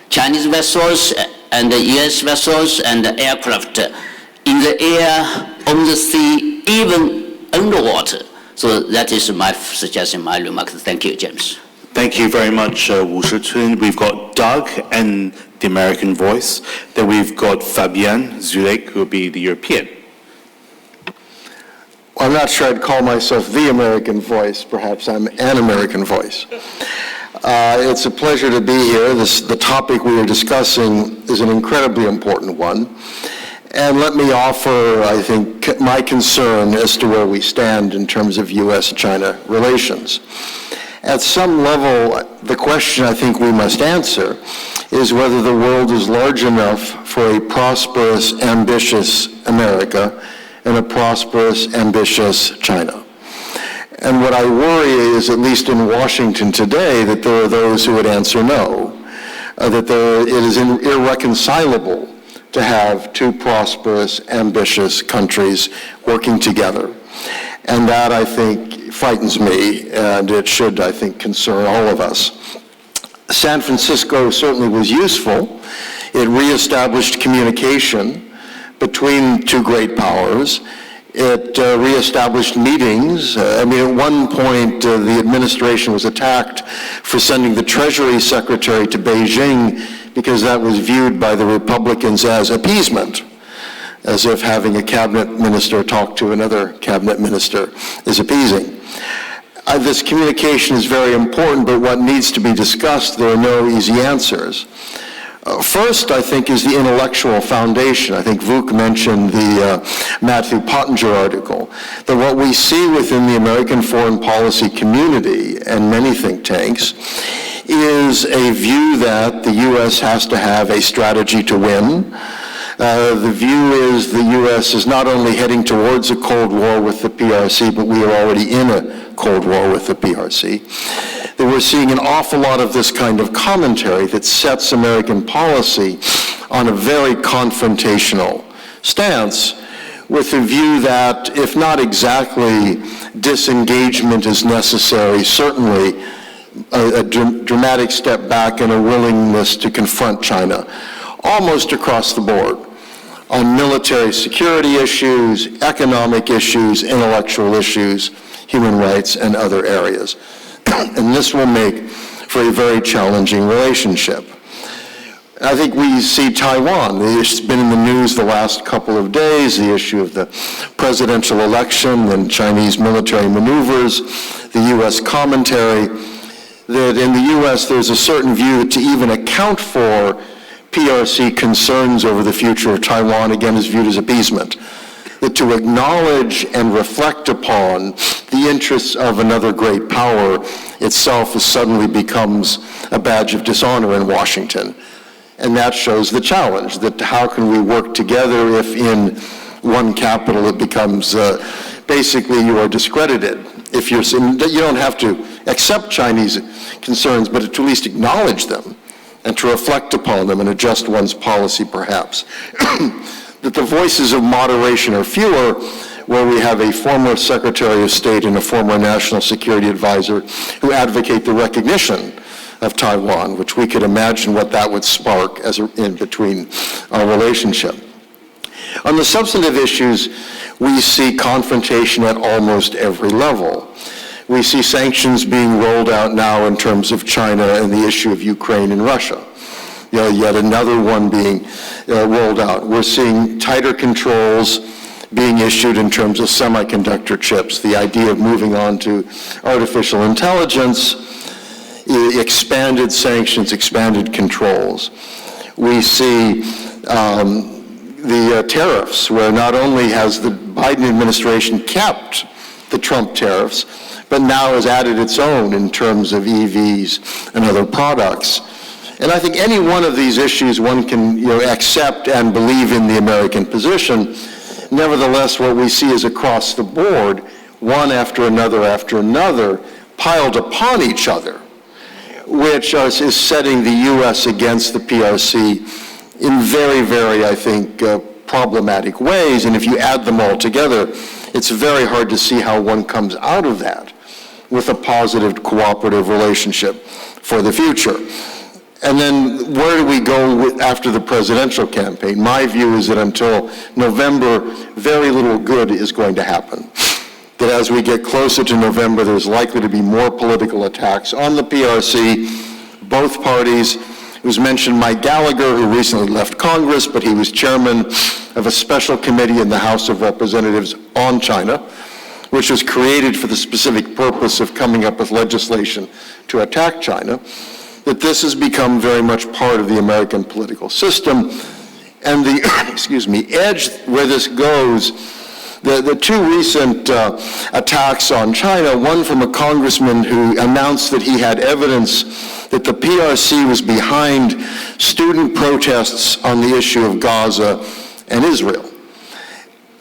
Chinese vessels and the US vessels and the aircraft in the air, on the sea, even underwater. So that is my suggestion, my remarks. Thank you, James. Thank you very much, Wu Shitun. We've got Doug and the American voice. Then we've got Fabienne Zulek, who will be the European. Well, I'm not sure I'd call myself the American voice. Perhaps I'm an American voice. It's a pleasure to be here. The topic we are discussing is an incredibly important one. And let me offer, I think, my concern as to where we stand in terms of U.S.-China relations. At some level, the question I think we must answer is whether the world is large enough for a prosperous, ambitious America and a prosperous, ambitious China. And what I worry is, at least in Washington today, that there are those who would answer no, that it is irreconcilable to have two prosperous, ambitious countries working together. And that, I think, frightens me, and it should, I think, concern all of us. San Francisco certainly was useful. It reestablished communication between two great powers. It reestablished meetings. At one point, the administration was attacked for sending the Treasury Secretary to Beijing because that was viewed by the Republicans as appeasement, as if having a cabinet minister talk to another cabinet minister is appeasing. This communication is very important, but what needs to be discussed, there are no easy answers. First, I think, is the intellectual foundation. I think Vuk mentioned the Matthew Pottinger article, that what we see within the American foreign policy community and many think tanks is a view that the U.S. has to have a strategy to win, The view is the U.S. is not only heading towards a Cold War with the PRC, but we are already in a Cold War with the PRC. That we're seeing an awful lot of this kind of commentary that sets American policy on a very confrontational stance, with the view that, if not exactly disengagement is necessary, certainly a dramatic step back and a willingness to confront China, almost across the board, on military security issues, economic issues, intellectual issues, human rights, and other areas. And this will make for a very challenging relationship. I think we see Taiwan. It's been in the news the last couple of days, the issue of the presidential election and Chinese military maneuvers, the U.S. commentary, that in the U.S. there's a certain view that to even account for PRC concerns over the future of Taiwan, again, is viewed as appeasement. That to acknowledge and reflect upon the interests of another great power itself suddenly becomes a badge of dishonor in Washington. And that shows the challenge, that how can we work together if in one capital it becomes basically you are discredited. If you don't have to accept Chinese concerns, but to at least acknowledge them and to reflect upon them and adjust one's policy perhaps. That the voices of moderation are fewer, where we have a former Secretary of State and a former National Security Advisor who advocate the recognition of Taiwan, which we could imagine what that would spark as in between our relationship. On the substantive issues, we see confrontation at almost every level. We see sanctions being rolled out now in terms of China and the issue of Ukraine and Russia. Yet another one being rolled out. We're seeing tighter controls being issued in terms of semiconductor chips, the idea of moving on to artificial intelligence, expanded sanctions, expanded controls. We see the tariffs, where not only has the Biden administration kept the Trump tariffs, but now has added its own in terms of EVs and other products. And I think any one of these issues one can accept and believe in the American position. Nevertheless, what we see is across the board, one after another, piled upon each other, which is setting the U.S. against the PRC in very, very, I think, problematic ways. And if you add them all together, it's very hard to see how one comes out of that with a positive cooperative relationship for the future. And then where do we go after the presidential campaign? My view is that until November, very little good is going to happen. That as we get closer to November, there's likely to be more political attacks on the PRC, both parties. It was mentioned Mike Gallagher, who recently left Congress, but he was chairman of a special committee in the House of Representatives on China, which was created for the specific purpose of coming up with legislation to attack China. That this has become very much part of the American political system. And the, edge where this goes, the two recent attacks on China, one from a congressman who announced that he had evidence that the PRC was behind student protests on the issue of Gaza and Israel.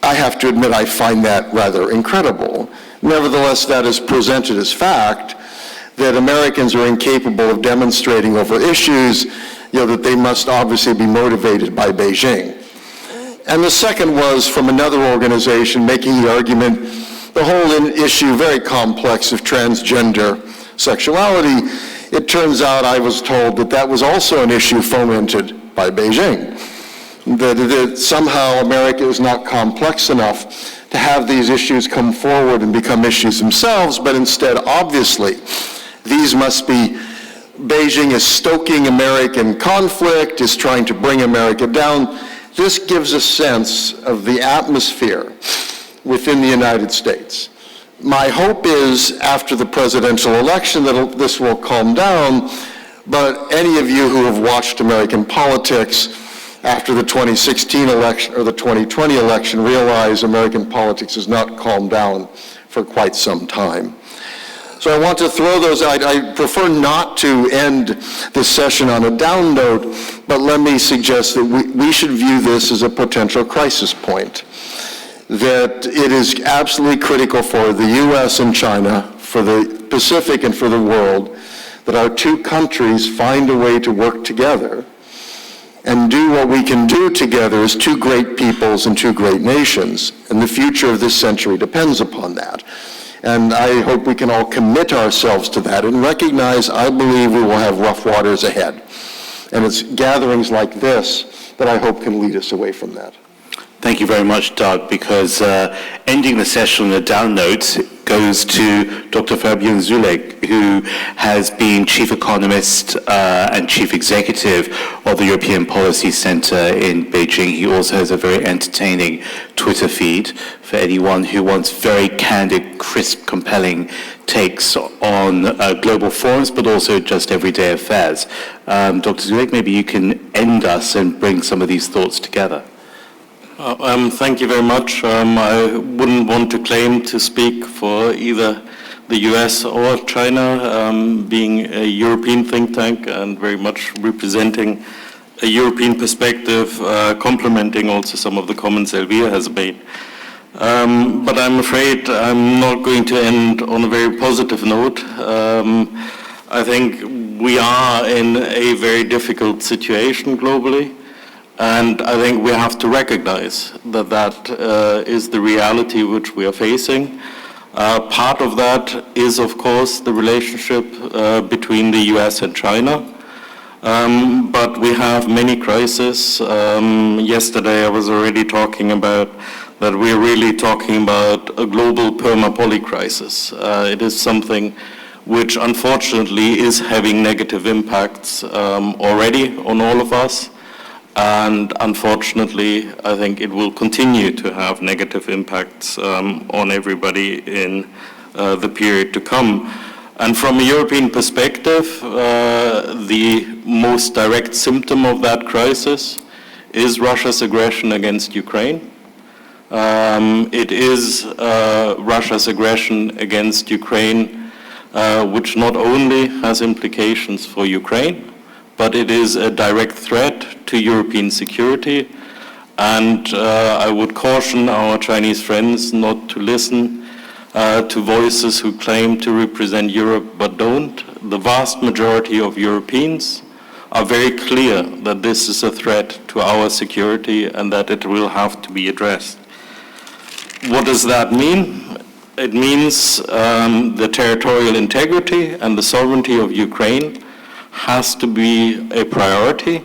I have to admit I find that rather incredible. Nevertheless, that is presented as fact, that Americans are incapable of demonstrating over issues, that they must obviously be motivated by Beijing. And the second was from another organization making the argument, the whole issue, very complex, of transgender sexuality. It turns out, I was told, that was also an issue fomented by Beijing. That somehow America is not complex enough to have these issues come forward and become issues themselves, but instead, obviously, these must be, Beijing is stoking American conflict, is trying to bring America down. This gives a sense of the atmosphere within the United States. My hope is, after the presidential election, that this will calm down, but any of you who have watched American politics after the 2016 election or the 2020 election realize American politics has not calmed down for quite some time. So I want to throw those out. I prefer not to end this session on a down note, but let me suggest that we should view this as a potential crisis point. That it is absolutely critical for the U.S. and China, for the Pacific and for the world, that our two countries find a way to work together and do what we can do together as two great peoples and two great nations. And the future of this century depends upon that. And I hope we can all commit ourselves to that and recognize, I believe we will have rough waters ahead. And it's gatherings like this that I hope can lead us away from that. Thank you very much, Doug, because ending the session on a down note goes to Dr. Fabian Zulek, who has been Chief Economist and Chief Executive of the European Policy Center in Beijing. He also has a very entertaining Twitter feed for anyone who wants very candid, crisp, compelling takes on global forums, but also just everyday affairs. Dr. Zulek, maybe you can end us and bring some of these thoughts together. Thank you very much. I wouldn't want to claim to speak for either the US or China, being a European think tank and very much representing a European perspective, complementing also some of the comments Elvire has made. But I'm afraid I'm not going to end on a very positive note. I think we are in a very difficult situation globally. And I think we have to recognize that that is the reality which we are facing. Part of that is, of course, the relationship between the US and China. But we have many crises. Yesterday I was already talking about that we're really talking about a global perma-poly crisis. It is something which unfortunately is having negative impacts already on all of us. And unfortunately, I think it will continue to have negative impacts on everybody in the period to come. And from a European perspective, the most direct symptom of that crisis is Russia's aggression against Ukraine. It is Russia's aggression against Ukraine, which not only has implications for Ukraine, but it is a direct threat to European security. And I would caution our Chinese friends not to listen to voices who claim to represent Europe but don't. The vast majority of Europeans are very clear that this is a threat to our security and that it will have to be addressed. What does that mean? It means the territorial integrity and the sovereignty of Ukraine has to be a priority,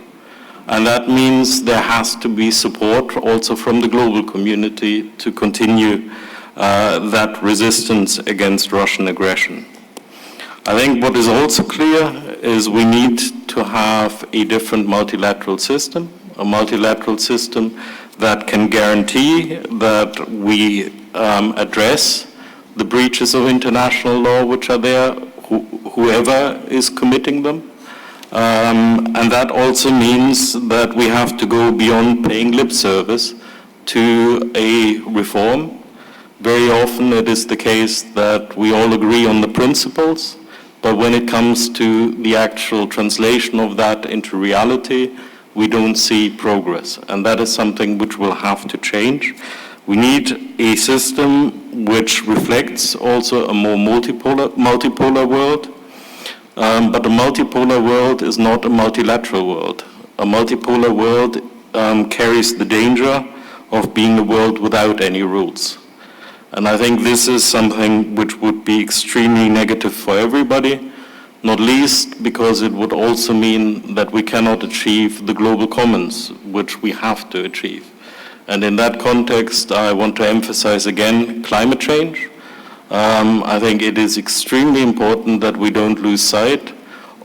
and that means there has to be support also from the global community to continue that resistance against Russian aggression. I think what is also clear is we need to have a different multilateral system, a multilateral system that can guarantee that we address the breaches of international law which are there, whoever is committing them. And that also means that we have to go beyond paying lip service to a reform. Very often it is the case that we all agree on the principles, but when it comes to the actual translation of that into reality, we don't see progress. And that is something which will have to change. We need a system which reflects also a more multipolar world. But a multipolar world is not a multilateral world. A multipolar world carries the danger of being a world without any rules. And I think this is something which would be extremely negative for everybody, not least because it would also mean that we cannot achieve the global commons, which we have to achieve. And in that context, I want to emphasize again climate change. I think it is extremely important that we don't lose sight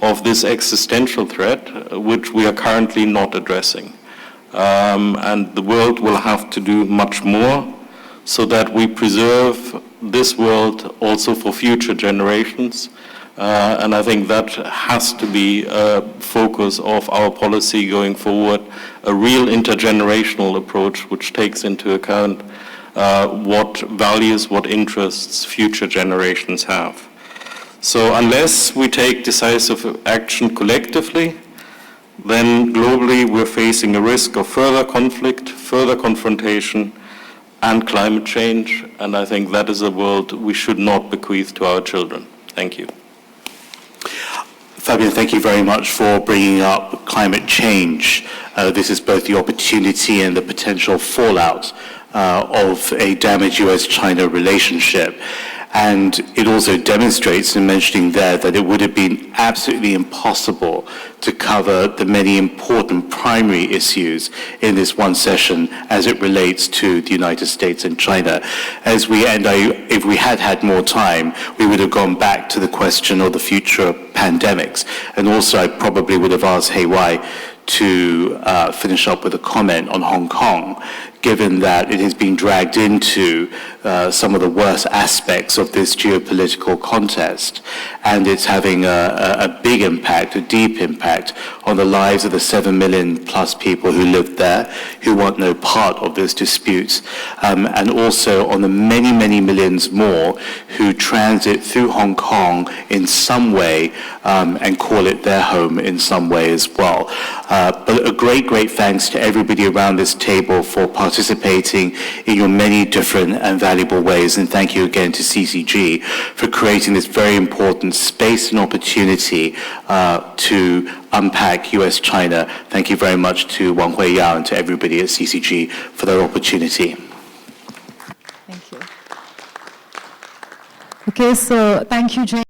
of this existential threat, which we are currently not addressing. And the world will have to do much more so that we preserve this world also for future generations. And I think that has to be a focus of our policy going forward, a real intergenerational approach which takes into account what values, what interests future generations have. So unless we take decisive action collectively, then globally we're facing a risk of further conflict, further confrontation, and climate change, and I think that is a world we should not bequeath to our children. Thank you. Fabian, thank you very much for bringing up climate change. This is both the opportunity and the potential fallout of a damaged US-China relationship. And it also demonstrates, in mentioning there, that it would have been absolutely impossible to cover the many important primary issues in this one session as it relates to the United States and China. If we had had more time, we would have gone back to the question of the future of pandemics. And also, I probably would have asked Wai to finish up with a comment on Hong Kong, given that it has been dragged into some of the worst aspects of this geopolitical contest, and it's having a big impact, a deep impact on the lives of the 7 million plus people who live there, who want no part of this dispute, and also on the many, many millions more who transit through Hong Kong in some way and call it their home in some way as well. But a great, great thanks to everybody around this table for participating in your many different and valuable ways, and thank you again to CCG for creating this very important space and opportunity to unpack US-China. Thank you very much to Wang Huiyao and to everybody at CCG for that opportunity. Thank you. Okay, so thank you, James.